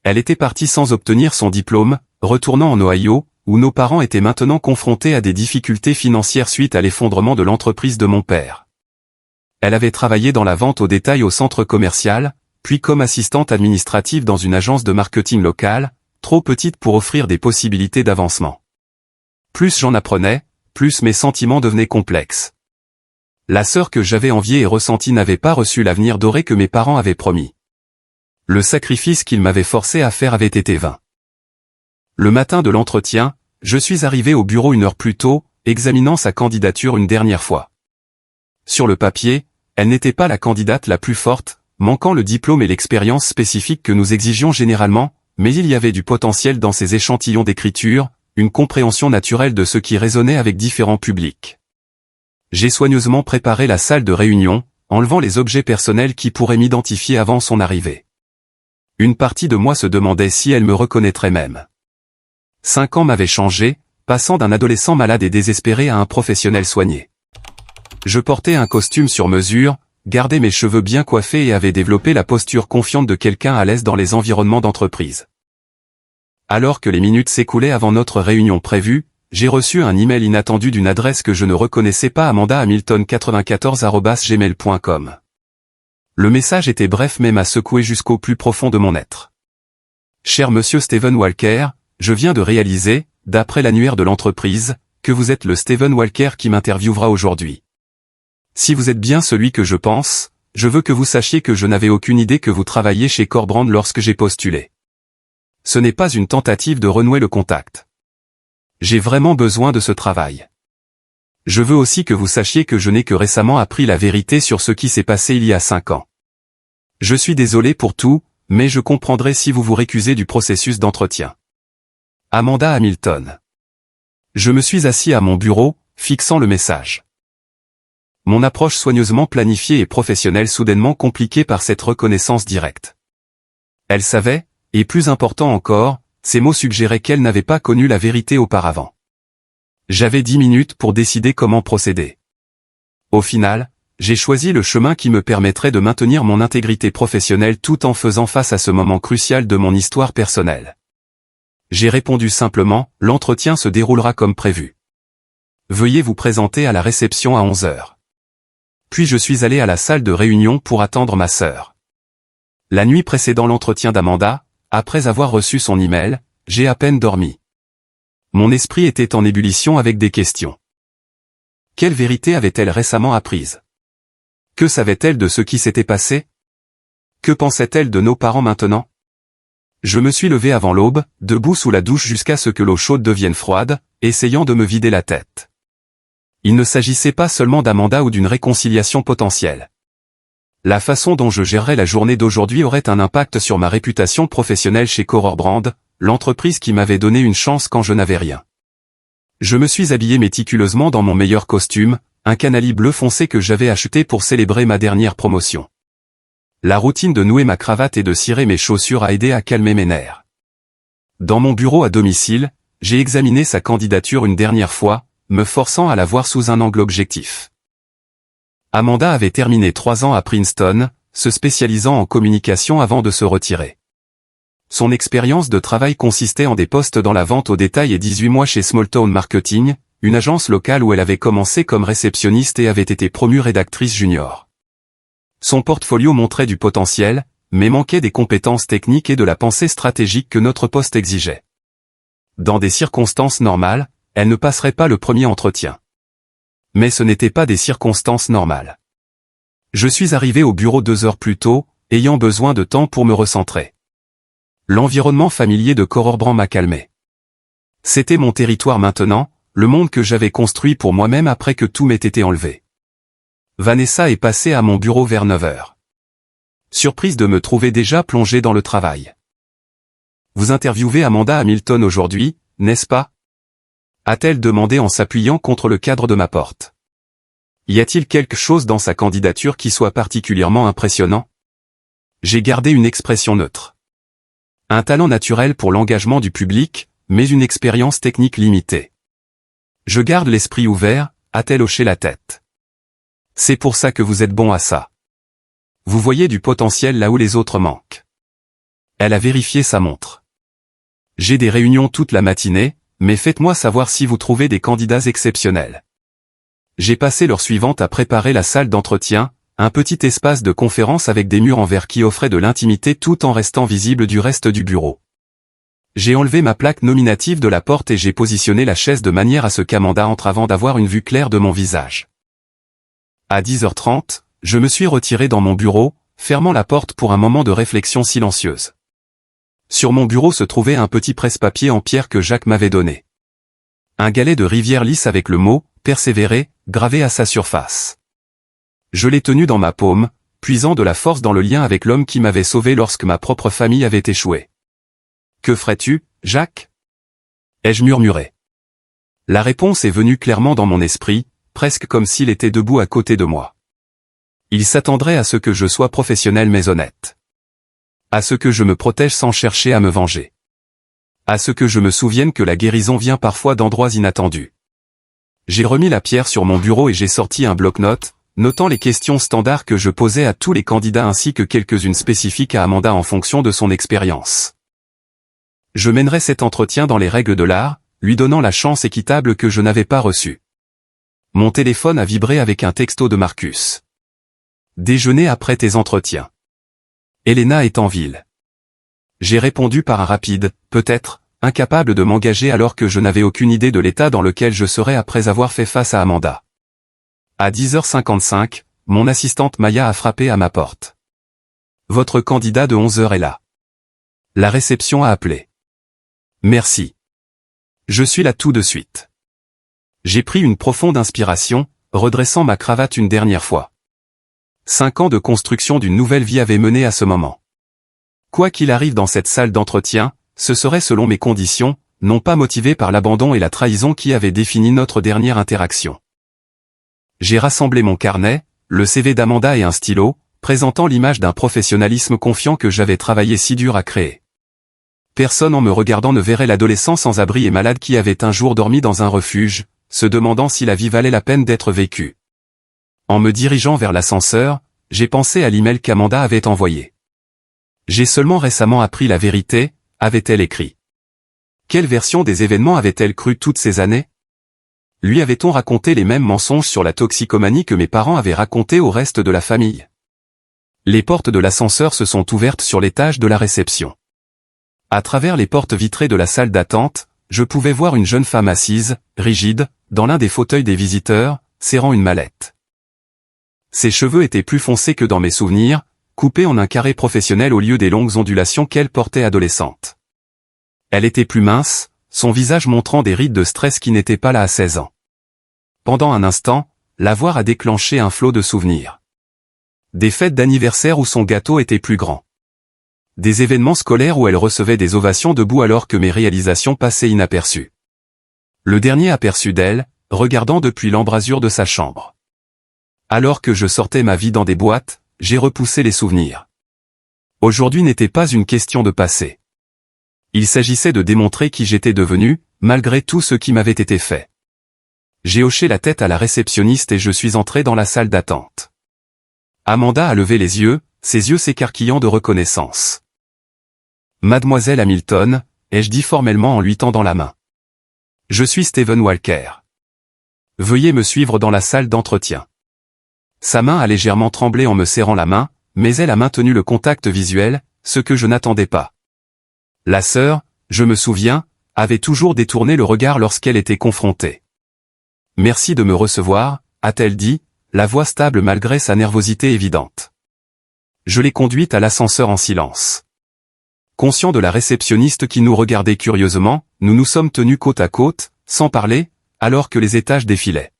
Elle était partie sans obtenir son diplôme, retournant en Ohio, où nos parents étaient maintenant confrontés à des difficultés financières suite à l'effondrement de l'entreprise de mon père. Elle avait travaillé dans la vente au détail au centre commercial, puis comme assistante administrative dans une agence de marketing locale, trop petite pour offrir des possibilités d'avancement. Plus j'en apprenais, plus mes sentiments devenaient complexes. La sœur que j'avais enviée et ressentie n'avait pas reçu l'avenir doré que mes parents avaient promis. Le sacrifice qu'ils m'avaient forcé à faire avait été vain. Le matin de l'entretien, je suis arrivé au bureau 1 heure plus tôt, examinant sa candidature une dernière fois. Sur le papier, elle n'était pas la candidate la plus forte, manquant le diplôme et l'expérience spécifique que nous exigions généralement, mais il y avait du potentiel dans ses échantillons d'écriture, une compréhension naturelle de ce qui résonnait avec différents publics. J'ai soigneusement préparé la salle de réunion, enlevant les objets personnels qui pourraient m'identifier avant son arrivée. Une partie de moi se demandait si elle me reconnaîtrait même. 5 ans m'avaient changé, passant d'un adolescent malade et désespéré à un professionnel soigné. Je portais un costume sur mesure, gardais mes cheveux bien coiffés et avais développé la posture confiante de quelqu'un à l'aise dans les environnements d'entreprise. Alors que les minutes s'écoulaient avant notre réunion prévue, j'ai reçu un email inattendu d'une adresse que je ne reconnaissais pas, amandahamilton94@gmail.com. Le message était bref mais m'a secoué jusqu'au plus profond de mon être. Cher monsieur Steven Walker, je viens de réaliser, d'après l'annuaire de l'entreprise, que vous êtes le Steven Walker qui m'interviewera aujourd'hui. Si vous êtes bien celui que je pense, je veux que vous sachiez que je n'avais aucune idée que vous travailliez chez Corbrand lorsque j'ai postulé. Ce n'est pas une tentative de renouer le contact. J'ai vraiment besoin de ce travail. Je veux aussi que vous sachiez que je n'ai que récemment appris la vérité sur ce qui s'est passé il y a 5 ans. Je suis désolé pour tout, mais je comprendrai si vous vous récusez du processus d'entretien. Amanda Hamilton. Je me suis assis à mon bureau, fixant le message. Mon approche soigneusement planifiée et professionnelle soudainement compliquée par cette reconnaissance directe. Elle savait, et plus important encore, ces mots suggéraient qu'elle n'avait pas connu la vérité auparavant. J'avais 10 minutes pour décider comment procéder. Au final, j'ai choisi le chemin qui me permettrait de maintenir mon intégrité professionnelle tout en faisant face à ce moment crucial de mon histoire personnelle. J'ai répondu simplement, l'entretien se déroulera comme prévu. Veuillez vous présenter à la réception à 11h. Puis je suis allé à la salle de réunion pour attendre ma sœur. La nuit précédant l'entretien d'Amanda, après avoir reçu son email, j'ai à peine dormi. Mon esprit était en ébullition avec des questions. Quelle vérité avait-elle récemment apprise? Que savait-elle de ce qui s'était passé? Que pensait-elle de nos parents maintenant? Je me suis levé avant l'aube, debout sous la douche jusqu'à ce que l'eau chaude devienne froide, essayant de me vider la tête. Il ne s'agissait pas seulement d'Amanda ou d'une réconciliation potentielle. La façon dont je gérerais la journée d'aujourd'hui aurait un impact sur ma réputation professionnelle chez Corbrand, l'entreprise qui m'avait donné une chance quand je n'avais rien. Je me suis habillé méticuleusement dans mon meilleur costume, un canali bleu foncé que j'avais acheté pour célébrer ma dernière promotion. La routine de nouer ma cravate et de cirer mes chaussures a aidé à calmer mes nerfs. Dans mon bureau à domicile, j'ai examiné sa candidature une dernière fois, me forçant à la voir sous un angle objectif. Amanda avait terminé 3 ans à Princeton, se spécialisant en communication avant de se retirer. Son expérience de travail consistait en des postes dans la vente au détail et 18 mois chez Smalltown Marketing, une agence locale où elle avait commencé comme réceptionniste et avait été promue rédactrice junior. Son portfolio montrait du potentiel, mais manquait des compétences techniques et de la pensée stratégique que notre poste exigeait. Dans des circonstances normales, elle ne passerait pas le premier entretien. Mais ce n'était pas des circonstances normales. Je suis arrivé au bureau 2 heures plus tôt, ayant besoin de temps pour me recentrer. L'environnement familier de Corbrand m'a calmé. C'était mon territoire maintenant, le monde que j'avais construit pour moi-même après que tout m'ait été enlevé. Vanessa est passée à mon bureau vers 9 heures. Surprise de me trouver déjà plongé dans le travail. Vous interviewez Amanda Hamilton aujourd'hui, n'est-ce pas? A-t-elle demandé en s'appuyant contre le cadre de ma porte. Y a-t-il quelque chose dans sa candidature qui soit particulièrement impressionnant? J'ai gardé une expression neutre. Un talent naturel pour l'engagement du public, mais une expérience technique limitée. Je garde l'esprit ouvert, a-t-elle hoché la tête. C'est pour ça que vous êtes bon à ça. Vous voyez du potentiel là où les autres manquent. Elle a vérifié sa montre. J'ai des réunions toute la matinée, mais faites-moi savoir si vous trouvez des candidats exceptionnels. J'ai passé l'heure suivante à préparer la salle d'entretien, un petit espace de conférence avec des murs en verre qui offrait de l'intimité tout en restant visible du reste du bureau. J'ai enlevé ma plaque nominative de la porte et j'ai positionné la chaise de manière à ce qu'Amanda entre avant d'avoir une vue claire de mon visage. À 10h30, je me suis retiré dans mon bureau, fermant la porte pour un moment de réflexion silencieuse. Sur mon bureau se trouvait un petit presse-papier en pierre que Jacques m'avait donné. Un galet de rivière lisse avec le mot « Persévérer » gravé à sa surface. Je l'ai tenu dans ma paume, puisant de la force dans le lien avec l'homme qui m'avait sauvé lorsque ma propre famille avait échoué. « Que ferais-tu, Jacques » ai-je murmuré. La réponse est venue clairement dans mon esprit, presque comme s'il était debout à côté de moi. Il s'attendrait à ce que je sois professionnel mais honnête. À ce que je me protège sans chercher à me venger. À ce que je me souvienne que la guérison vient parfois d'endroits inattendus. J'ai remis la pierre sur mon bureau et j'ai sorti un bloc-notes, notant les questions standards que je posais à tous les candidats ainsi que quelques-unes spécifiques à Amanda en fonction de son expérience. Je mènerai cet entretien dans les règles de l'art, lui donnant la chance équitable que je n'avais pas reçue. Mon téléphone a vibré avec un texto de Marcus. Déjeuner après tes entretiens. Elena est en ville. J'ai répondu par un rapide, peut-être, incapable de m'engager alors que je n'avais aucune idée de l'état dans lequel je serais après avoir fait face à Amanda. À 10h55, mon assistante Maya a frappé à ma porte. Votre candidat de 11h est là. La réception a appelé. Merci. Je suis là tout de suite. J'ai pris une profonde inspiration, redressant ma cravate une dernière fois. 5 ans de construction d'une nouvelle vie avaient mené à ce moment. Quoi qu'il arrive dans cette salle d'entretien, ce serait selon mes conditions, non pas motivé par l'abandon et la trahison qui avaient défini notre dernière interaction. J'ai rassemblé mon carnet, le CV d'Amanda et un stylo, présentant l'image d'un professionnalisme confiant que j'avais travaillé si dur à créer. Personne en me regardant ne verrait l'adolescent sans abri et malade qui avait un jour dormi dans un refuge, se demandant si la vie valait la peine d'être vécue. En me dirigeant vers l'ascenseur, j'ai pensé à l'email qu'Amanda avait envoyé. J'ai seulement récemment appris la vérité, avait-elle écrit. Quelle version des événements avait-elle cru toutes ces années? Lui avait-on raconté les mêmes mensonges sur la toxicomanie que mes parents avaient raconté au reste de la famille? Les portes de l'ascenseur se sont ouvertes sur l'étage de la réception. À travers les portes vitrées de la salle d'attente, je pouvais voir une jeune femme assise, rigide, dans l'un des fauteuils des visiteurs, serrant une mallette. Ses cheveux étaient plus foncés que dans mes souvenirs, coupés en un carré professionnel au lieu des longues ondulations qu'elle portait adolescente. Elle était plus mince, son visage montrant des rides de stress qui n'étaient pas là à 16 ans. Pendant un instant, la voir a déclenché un flot de souvenirs. Des fêtes d'anniversaire où son gâteau était plus grand. Des événements scolaires où elle recevait des ovations debout alors que mes réalisations passaient inaperçues. Le dernier aperçu d'elle, regardant depuis l'embrasure de sa chambre. Alors que je sortais ma vie dans des boîtes, j'ai repoussé les souvenirs. Aujourd'hui n'était pas une question de passé. Il s'agissait de démontrer qui j'étais devenu, malgré tout ce qui m'avait été fait. J'ai hoché la tête à la réceptionniste et je suis entré dans la salle d'attente. Amanda a levé les yeux, ses yeux s'écarquillant de reconnaissance. Mademoiselle Hamilton, ai-je dit formellement en lui tendant la main. Je suis Stephen Walker. Veuillez me suivre dans la salle d'entretien. Sa main a légèrement tremblé en me serrant la main, mais elle a maintenu le contact visuel, ce que je n'attendais pas. La sœur, je me souviens, avait toujours détourné le regard lorsqu'elle était confrontée. Merci de me recevoir, a-t-elle dit, la voix stable malgré sa nervosité évidente. Je l'ai conduite à l'ascenseur en silence. Conscient de la réceptionniste qui nous regardait curieusement, nous nous sommes tenus côte à côte, sans parler, alors que les étages défilaient.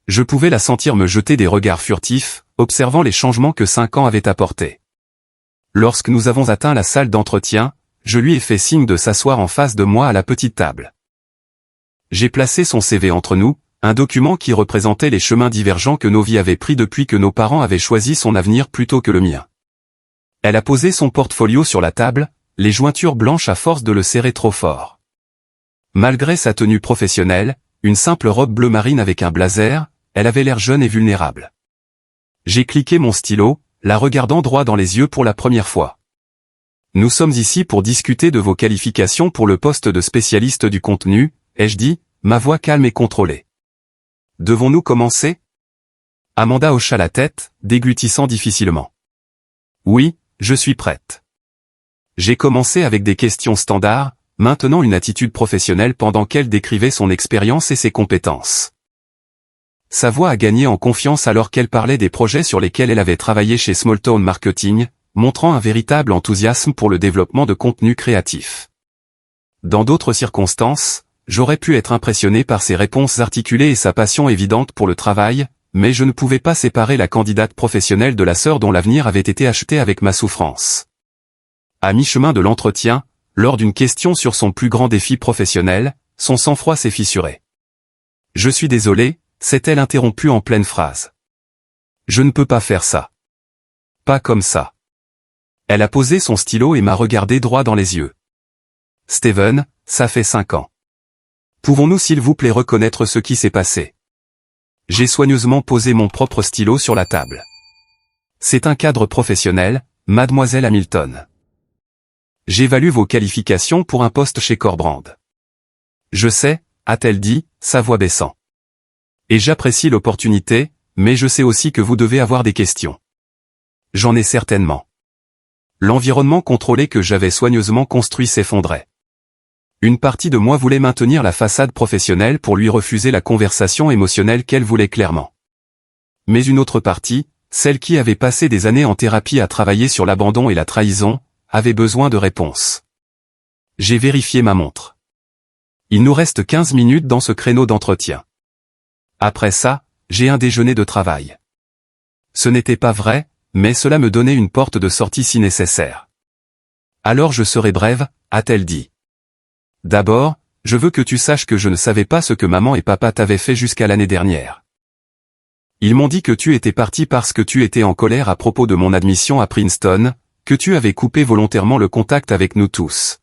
Je pouvais la sentir me jeter des regards furtifs, observant les changements que 5 ans avaient apportés. Lorsque nous avons atteint la salle d'entretien, je lui ai fait signe de s'asseoir en face de moi à la petite table. J'ai placé son CV entre nous, un document qui représentait les chemins divergents que nos vies avaient pris depuis que nos parents avaient choisi son avenir plutôt que le mien. Elle a posé son portfolio sur la table, les jointures blanches à force de le serrer trop fort. Malgré sa tenue professionnelle, une simple robe bleu marine avec un blazer, elle avait l'air jeune et vulnérable. J'ai cliqué mon stylo, la regardant droit dans les yeux pour la première fois. Nous sommes ici pour discuter de vos qualifications pour le poste de spécialiste du contenu, ai-je dit, ma voix calme et contrôlée. Devons-nous commencer? Amanda hocha la tête, déglutissant difficilement. Oui, je suis prête. J'ai commencé avec des questions standards, maintenant une attitude professionnelle pendant qu'elle décrivait son expérience et ses compétences. Sa voix a gagné en confiance alors qu'elle parlait des projets sur lesquels elle avait travaillé chez Smalltown Marketing, montrant un véritable enthousiasme pour le développement de contenus créatifs. Dans d'autres circonstances, j'aurais pu être impressionné par ses réponses articulées et sa passion évidente pour le travail, mais je ne pouvais pas séparer la candidate professionnelle de la sœur dont l'avenir avait été acheté avec ma souffrance. À mi-chemin de l'entretien, lors d'une question sur son plus grand défi professionnel, son sang-froid s'est fissuré. « Je suis désolé », s'est-elle interrompue en pleine phrase. « Je ne peux pas faire ça. Pas comme ça. » Elle a posé son stylo et m'a regardé droit dans les yeux. Steven, ça fait 5 ans. Pouvons-nous s'il vous plaît reconnaître ce qui s'est passé? J'ai soigneusement posé mon propre stylo sur la table. C'est un cadre professionnel, mademoiselle Hamilton. J'évalue vos qualifications pour un poste chez Corbrand. Je sais, a-t-elle dit, sa voix baissant. Et j'apprécie l'opportunité, mais je sais aussi que vous devez avoir des questions. J'en ai certainement. L'environnement contrôlé que j'avais soigneusement construit s'effondrait. Une partie de moi voulait maintenir la façade professionnelle pour lui refuser la conversation émotionnelle qu'elle voulait clairement. Mais une autre partie, celle qui avait passé des années en thérapie à travailler sur l'abandon et la trahison, avait besoin de réponses. J'ai vérifié ma montre. Il nous reste 15 minutes dans ce créneau d'entretien. Après ça, j'ai un déjeuner de travail. Ce n'était pas vrai, mais cela me donnait une porte de sortie si nécessaire. Alors je serai brève, a-t-elle dit. D'abord, je veux que tu saches que je ne savais pas ce que maman et papa t'avaient fait jusqu'à l'année dernière. Ils m'ont dit que tu étais parti parce que tu étais en colère à propos de mon admission à Princeton, que tu avais coupé volontairement le contact avec nous tous.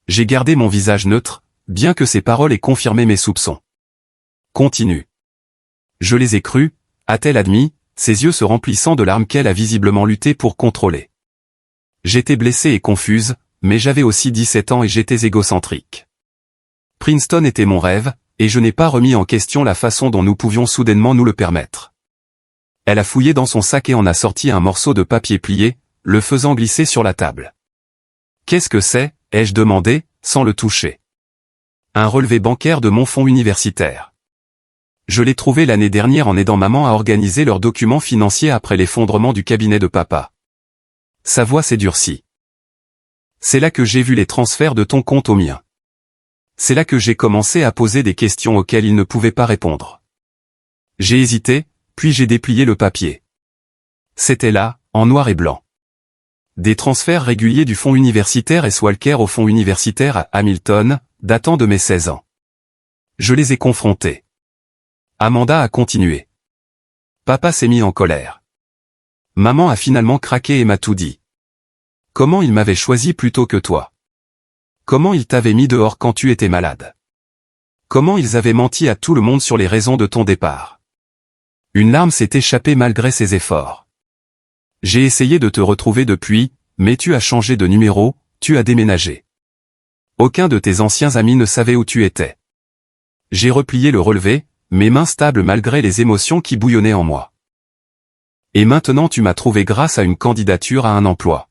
J'ai gardé mon visage neutre, bien que ces paroles aient confirmé mes soupçons. Continue. Je les ai crus, a-t-elle admis, ses yeux se remplissant de larmes qu'elle a visiblement lutté pour contrôler. J'étais blessée et confuse, mais j'avais aussi 17 ans et j'étais égocentrique. Princeton était mon rêve, et je n'ai pas remis en question la façon dont nous pouvions soudainement nous le permettre. Elle a fouillé dans son sac et en a sorti un morceau de papier plié, le faisant glisser sur la table. Qu'est-ce que c'est, ai-je demandé, sans le toucher. Un relevé bancaire de mon fonds universitaire. Je l'ai trouvé l'année dernière en aidant maman à organiser leurs documents financiers après l'effondrement du cabinet de papa. Sa voix s'est durcie. C'est là que j'ai vu les transferts de ton compte au mien. C'est là que j'ai commencé à poser des questions auxquelles il ne pouvait pas répondre. J'ai hésité, puis j'ai déplié le papier. C'était là, en noir et blanc. Des transferts réguliers du fonds universitaire S. Walker au fonds universitaire à Hamilton, datant de mes 16 ans. Je les ai confrontés. Amanda a continué. Papa s'est mis en colère. Maman a finalement craqué et m'a tout dit. Comment il m'avait choisi plutôt que toi? Comment ils t'avaient mis dehors quand tu étais malade? Comment ils avaient menti à tout le monde sur les raisons de ton départ? Une larme s'est échappée malgré ses efforts. J'ai essayé de te retrouver depuis, mais tu as changé de numéro, tu as déménagé. Aucun de tes anciens amis ne savait où tu étais. J'ai replié le relevé, mes mains stables malgré les émotions qui bouillonnaient en moi. Et maintenant tu m'as trouvé grâce à une candidature à un emploi.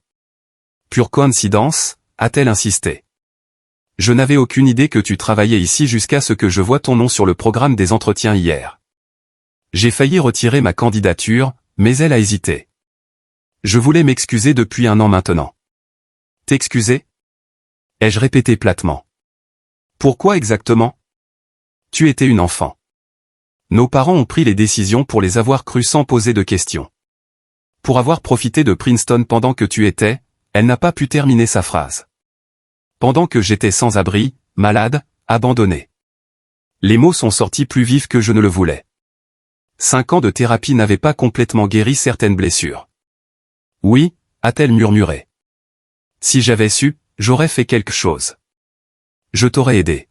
Pure coïncidence, a-t-elle insisté. Je n'avais aucune idée que tu travaillais ici jusqu'à ce que je voie ton nom sur le programme des entretiens hier. J'ai failli retirer ma candidature, mais elle a hésité. Je voulais m'excuser depuis 1 an maintenant. T'excuser? Ai-je répété platement. Pourquoi exactement? Tu étais une enfant. Nos parents ont pris les décisions pour les avoir crues sans poser de questions. Pour avoir profité de Princeton pendant que tu étais, elle n'a pas pu terminer sa phrase. Pendant que j'étais sans abri, malade, abandonné. Les mots sont sortis plus vifs que je ne le voulais. 5 ans de thérapie n'avaient pas complètement guéri certaines blessures. Oui, a-t-elle murmuré. Si j'avais su, j'aurais fait quelque chose. Je t'aurais aidé.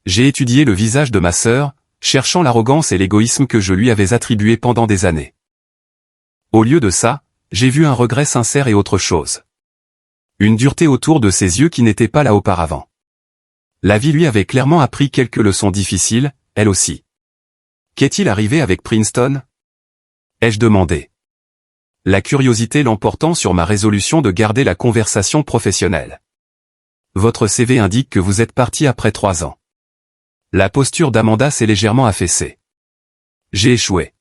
J'ai étudié le visage de ma sœur, cherchant l'arrogance et l'égoïsme que je lui avais attribués pendant des années. Au lieu de ça, j'ai vu un regret sincère et autre chose. Une dureté autour de ses yeux qui n'était pas là auparavant. La vie lui avait clairement appris quelques leçons difficiles, elle aussi. Qu'est-il arrivé avec Princeton? Ai-je demandé. La curiosité l'emportant sur ma résolution de garder la conversation professionnelle. Votre CV indique que vous êtes parti après 3 ans. La posture d'Amanda s'est légèrement affaissée. J'ai échoué.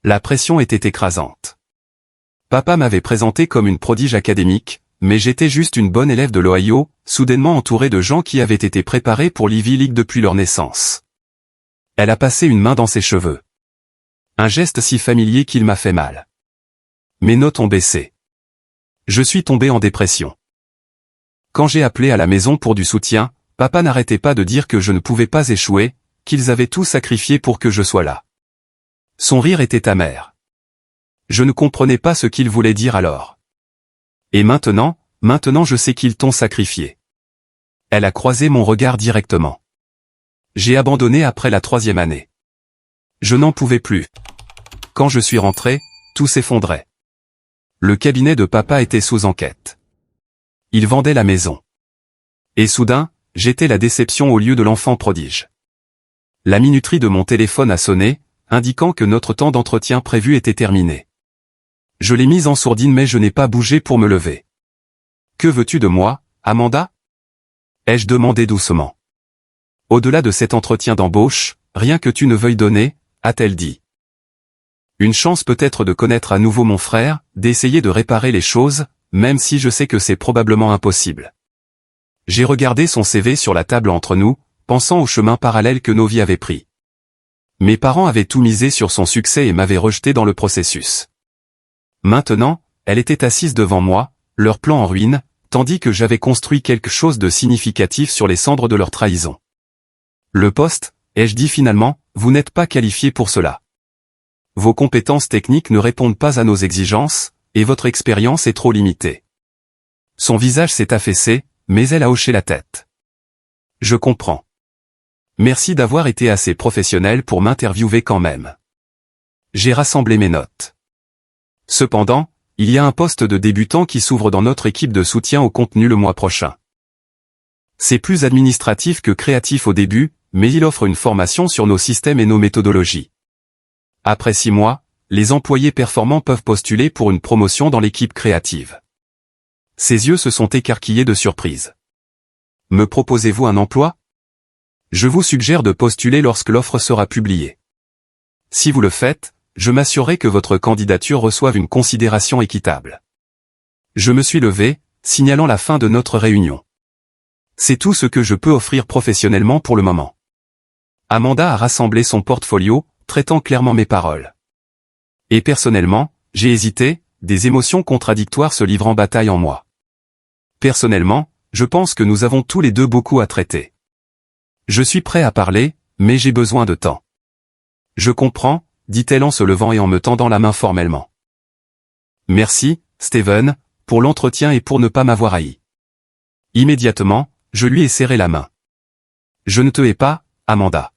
La pression était écrasante. Papa m'avait présenté comme une prodige académique, mais j'étais juste une bonne élève de l'Ohio, soudainement entourée de gens qui avaient été préparés pour l'Ivy League depuis leur naissance. Elle a passé une main dans ses cheveux. Un geste si familier qu'il m'a fait mal. Mes notes ont baissé. Je suis tombé en dépression. Quand j'ai appelé à la maison pour du soutien, papa n'arrêtait pas de dire que je ne pouvais pas échouer, qu'ils avaient tout sacrifié pour que je sois là. Son rire était amer. Je ne comprenais pas ce qu'il voulait dire alors. Et maintenant je sais qu'ils t'ont sacrifié. Elle a croisé mon regard directement. J'ai abandonné après la 3e année. Je n'en pouvais plus. Quand je suis rentré, tout s'effondrait. Le cabinet de papa était sous enquête. Il vendait la maison. Et soudain, j'étais la déception au lieu de l'enfant prodige. La minuterie de mon téléphone a sonné, indiquant que notre temps d'entretien prévu était terminé. Je l'ai mise en sourdine mais je n'ai pas bougé pour me lever. « Que veux-tu de moi, Amanda ?» ai-je demandé doucement. « Au-delà de cet entretien d'embauche, rien que tu ne veuilles donner, » a-t-elle dit. Une chance peut-être de connaître à nouveau mon frère, d'essayer de réparer les choses, même si je sais que c'est probablement impossible. J'ai regardé son CV sur la table entre nous, pensant au chemin parallèle que nos vies avaient pris. Mes parents avaient tout misé sur son succès et m'avaient rejeté dans le processus. Maintenant, elle était assise devant moi, leur plan en ruine, tandis que j'avais construit quelque chose de significatif sur les cendres de leur trahison. Le poste, ai-je dit finalement, vous n'êtes pas qualifié pour cela. Vos compétences techniques ne répondent pas à nos exigences, et votre expérience est trop limitée. Son visage s'est affaissé, mais elle a hoché la tête. Je comprends. Merci d'avoir été assez professionnel pour m'interviewer quand même. J'ai rassemblé mes notes. Cependant, il y a un poste de débutant qui s'ouvre dans notre équipe de soutien au contenu le mois prochain. C'est plus administratif que créatif au début, mais il offre une formation sur nos systèmes et nos méthodologies. Après 6 mois, les employés performants peuvent postuler pour une promotion dans l'équipe créative. Ses yeux se sont écarquillés de surprise. Me proposez-vous un emploi ? Je vous suggère de postuler lorsque l'offre sera publiée. Si vous le faites, je m'assurerai que votre candidature reçoive une considération équitable. Je me suis levé, signalant la fin de notre réunion. C'est tout ce que je peux offrir professionnellement pour le moment. Amanda a rassemblé son portfolio, traitant clairement mes paroles. Et personnellement, j'ai hésité, des émotions contradictoires se livrant bataille en moi. Personnellement, je pense que nous avons tous les deux beaucoup à traiter. Je suis prêt à parler, mais j'ai besoin de temps. Je comprends, dit-elle en se levant et en me tendant la main formellement. Merci, Steven, pour l'entretien et pour ne pas m'avoir haï. Immédiatement, je lui ai serré la main. Je ne te hais pas, Amanda.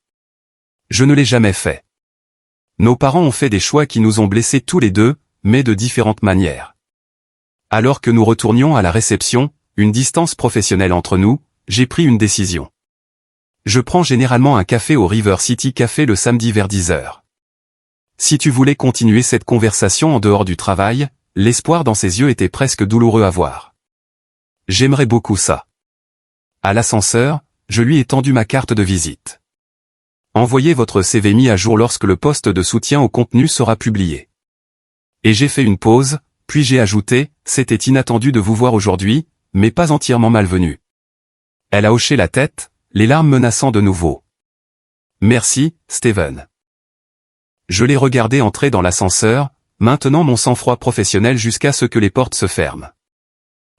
Je ne l'ai jamais fait. Nos parents ont fait des choix qui nous ont blessés tous les deux, mais de différentes manières. Alors que nous retournions à la réception, une distance professionnelle entre nous, j'ai pris une décision. Je prends généralement un café au River City Café le samedi vers 10h. Si tu voulais continuer cette conversation en dehors du travail, l'espoir dans ses yeux était presque douloureux à voir. J'aimerais beaucoup ça. À l'ascenseur, je lui ai tendu ma carte de visite. Envoyez votre CV mis à jour lorsque le poste de soutien au contenu sera publié. Et j'ai fait une pause, puis j'ai ajouté, c'était inattendu de vous voir aujourd'hui, mais pas entièrement malvenu. Elle a hoché la tête, les larmes menaçant de nouveau. Merci, Steven. Je l'ai regardé entrer dans l'ascenseur, maintenant mon sang-froid professionnel jusqu'à ce que les portes se ferment.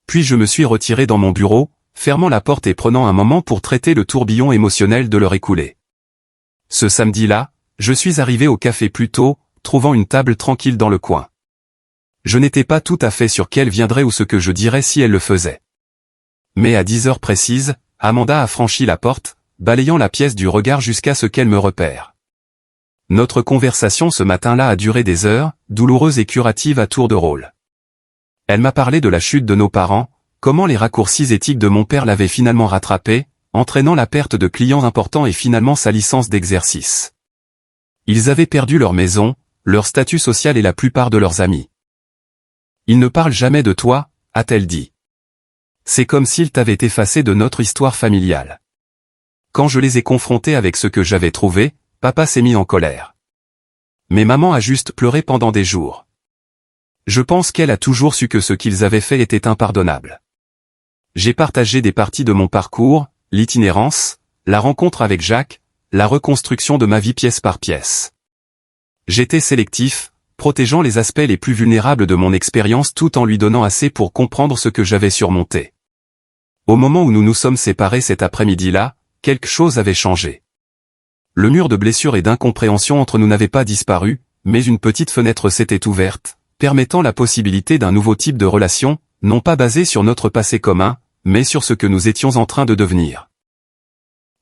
Puis je me suis retiré dans mon bureau, fermant la porte et prenant un moment pour traiter le tourbillon émotionnel de l'heure écoulée. Ce samedi-là, je suis arrivé au café plus tôt, trouvant une table tranquille dans le coin. Je n'étais pas tout à fait sûr qu'elle viendrait ou ce que je dirais si elle le faisait. Mais à 10h précises, Amanda a franchi la porte, balayant la pièce du regard jusqu'à ce qu'elle me repère. Notre conversation ce matin-là a duré des heures, douloureuse et curative à tour de rôle. Elle m'a parlé de la chute de nos parents, comment les raccourcis éthiques de mon père l'avaient finalement rattrapé, entraînant la perte de clients importants et finalement sa licence d'exercice. Ils avaient perdu leur maison, leur statut social et la plupart de leurs amis. Ils ne parlent jamais de toi, a-t-elle dit. C'est comme s'ils t'avaient effacé de notre histoire familiale. Quand je les ai confrontés avec ce que j'avais trouvé, papa s'est mis en colère. Mais maman a juste pleuré pendant des jours. Je pense qu'elle a toujours su que ce qu'ils avaient fait était impardonnable. J'ai partagé des parties de mon parcours, l'itinérance, la rencontre avec Jacques, la reconstruction de ma vie pièce par pièce. J'étais sélectif, protégeant les aspects les plus vulnérables de mon expérience tout en lui donnant assez pour comprendre ce que j'avais surmonté. Au moment où nous nous sommes séparés cet après-midi-là, quelque chose avait changé. Le mur de blessures et d'incompréhension entre nous n'avait pas disparu, mais une petite fenêtre s'était ouverte, permettant la possibilité d'un nouveau type de relation, non pas basé sur notre passé commun, mais sur ce que nous étions en train de devenir.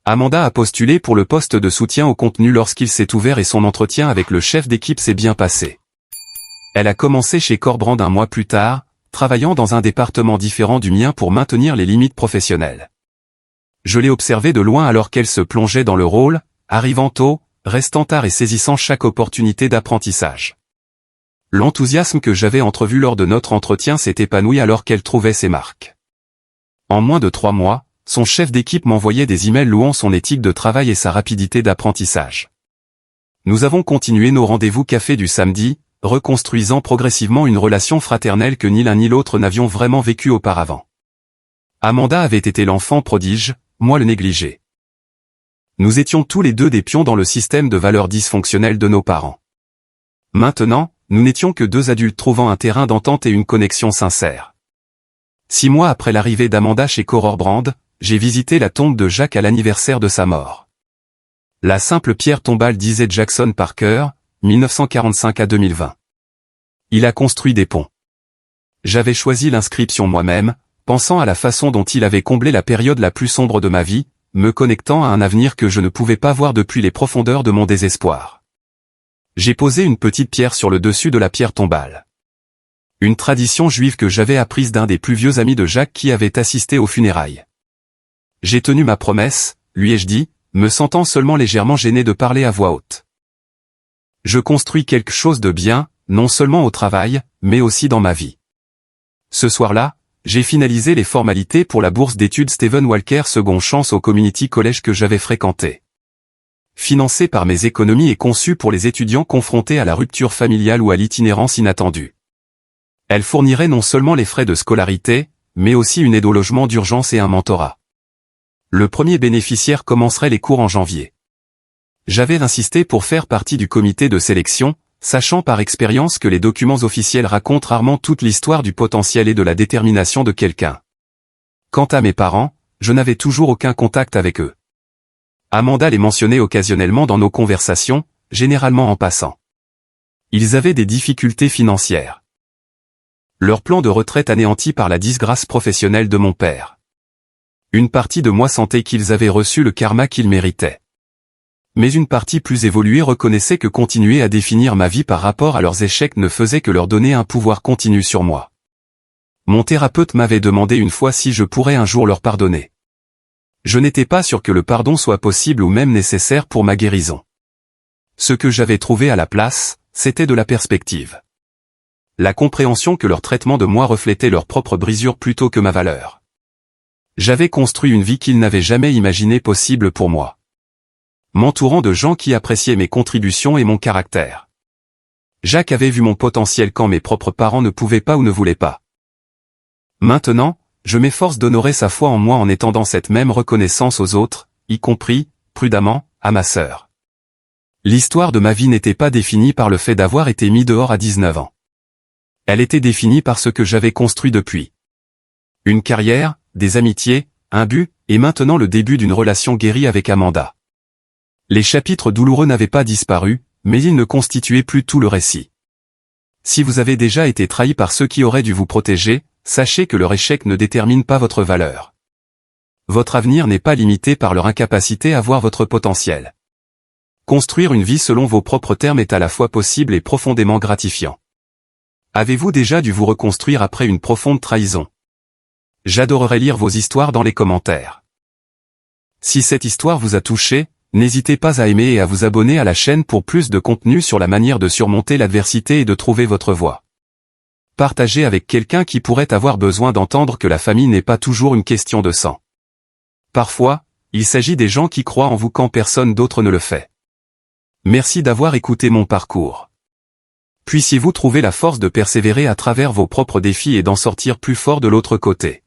Amanda a postulé pour le poste de soutien au contenu lorsqu'il s'est ouvert et son entretien avec le chef d'équipe s'est bien passé. Elle a commencé chez Corbrand un mois plus tard, travaillant dans un département différent du mien pour maintenir les limites professionnelles. Je l'ai observée de loin alors qu'elle se plongeait dans le rôle, arrivant tôt, restant tard et saisissant chaque opportunité d'apprentissage. L'enthousiasme que j'avais entrevu lors de notre entretien s'est épanoui alors qu'elle trouvait ses marques. En moins de 3 mois, son chef d'équipe m'envoyait des emails louant son éthique de travail et sa rapidité d'apprentissage. Nous avons continué nos rendez-vous café du samedi, reconstruisant progressivement une relation fraternelle que ni l'un ni l'autre n'avions vraiment vécue auparavant. Amanda avait été l'enfant prodige, moi le négligé. Nous étions tous les deux des pions dans le système de valeurs dysfonctionnelles de nos parents. Maintenant, nous n'étions que 2 adultes trouvant un terrain d'entente et une connexion sincère. 6 mois après l'arrivée d'Amanda chez Corbrand, j'ai visité la tombe de Jacques à l'anniversaire de sa mort. La simple pierre tombale disait Jackson Parker, 1945 à 2020. Il a construit des ponts. J'avais choisi l'inscription moi-même, pensant à la façon dont il avait comblé la période la plus sombre de ma vie, me connectant à un avenir que je ne pouvais pas voir depuis les profondeurs de mon désespoir. J'ai posé une petite pierre sur le dessus de la pierre tombale. Une tradition juive que j'avais apprise d'un des plus vieux amis de Jacques qui avait assisté aux funérailles. J'ai tenu ma promesse, lui ai-je dit, me sentant seulement légèrement gêné de parler à voix haute. Je construis quelque chose de bien, non seulement au travail, mais aussi dans ma vie. Ce soir-là, j'ai finalisé les formalités pour la bourse d'études Stephen Walker Second Chance au Community College que j'avais fréquenté. Financée par mes économies et conçue pour les étudiants confrontés à la rupture familiale ou à l'itinérance inattendue. Elle fournirait non seulement les frais de scolarité, mais aussi une aide au logement d'urgence et un mentorat. Le premier bénéficiaire commencerait les cours en janvier. J'avais insisté pour faire partie du comité de sélection, sachant par expérience que les documents officiels racontent rarement toute l'histoire du potentiel et de la détermination de quelqu'un. Quant à mes parents, je n'avais toujours aucun contact avec eux. Amanda les mentionnait occasionnellement dans nos conversations, généralement en passant. Ils avaient des difficultés financières. Leur plan de retraite anéanti par la disgrâce professionnelle de mon père. Une partie de moi sentait qu'ils avaient reçu le karma qu'ils méritaient. Mais une partie plus évoluée reconnaissait que continuer à définir ma vie par rapport à leurs échecs ne faisait que leur donner un pouvoir continu sur moi. Mon thérapeute m'avait demandé une fois si je pourrais un jour leur pardonner. Je n'étais pas sûr que le pardon soit possible ou même nécessaire pour ma guérison. Ce que j'avais trouvé à la place, c'était de la perspective. La compréhension que leur traitement de moi reflétait leur propre brisure plutôt que ma valeur. J'avais construit une vie qu'ils n'avaient jamais imaginée possible pour moi. M'entourant de gens qui appréciaient mes contributions et mon caractère. Jacques avait vu mon potentiel quand mes propres parents ne pouvaient pas ou ne voulaient pas. Maintenant, je m'efforce d'honorer sa foi en moi en étendant cette même reconnaissance aux autres, y compris, prudemment, à ma sœur. L'histoire de ma vie n'était pas définie par le fait d'avoir été mis dehors à 19 ans. Elle était définie par ce que j'avais construit depuis. Une carrière, des amitiés, un but, et maintenant le début d'une relation guérie avec Amanda. Les chapitres douloureux n'avaient pas disparu, mais ils ne constituaient plus tout le récit. Si vous avez déjà été trahi par ceux qui auraient dû vous protéger, sachez que leur échec ne détermine pas votre valeur. Votre avenir n'est pas limité par leur incapacité à voir votre potentiel. Construire une vie selon vos propres termes est à la fois possible et profondément gratifiant. Avez-vous déjà dû vous reconstruire après une profonde trahison? J'adorerais lire vos histoires dans les commentaires. Si cette histoire vous a touché, n'hésitez pas à aimer et à vous abonner à la chaîne pour plus de contenu sur la manière de surmonter l'adversité et de trouver votre voie. Partagez avec quelqu'un qui pourrait avoir besoin d'entendre que la famille n'est pas toujours une question de sang. Parfois, il s'agit des gens qui croient en vous quand personne d'autre ne le fait. Merci d'avoir écouté mon parcours. Puissiez-vous trouver la force de persévérer à travers vos propres défis et d'en sortir plus fort de l'autre côté.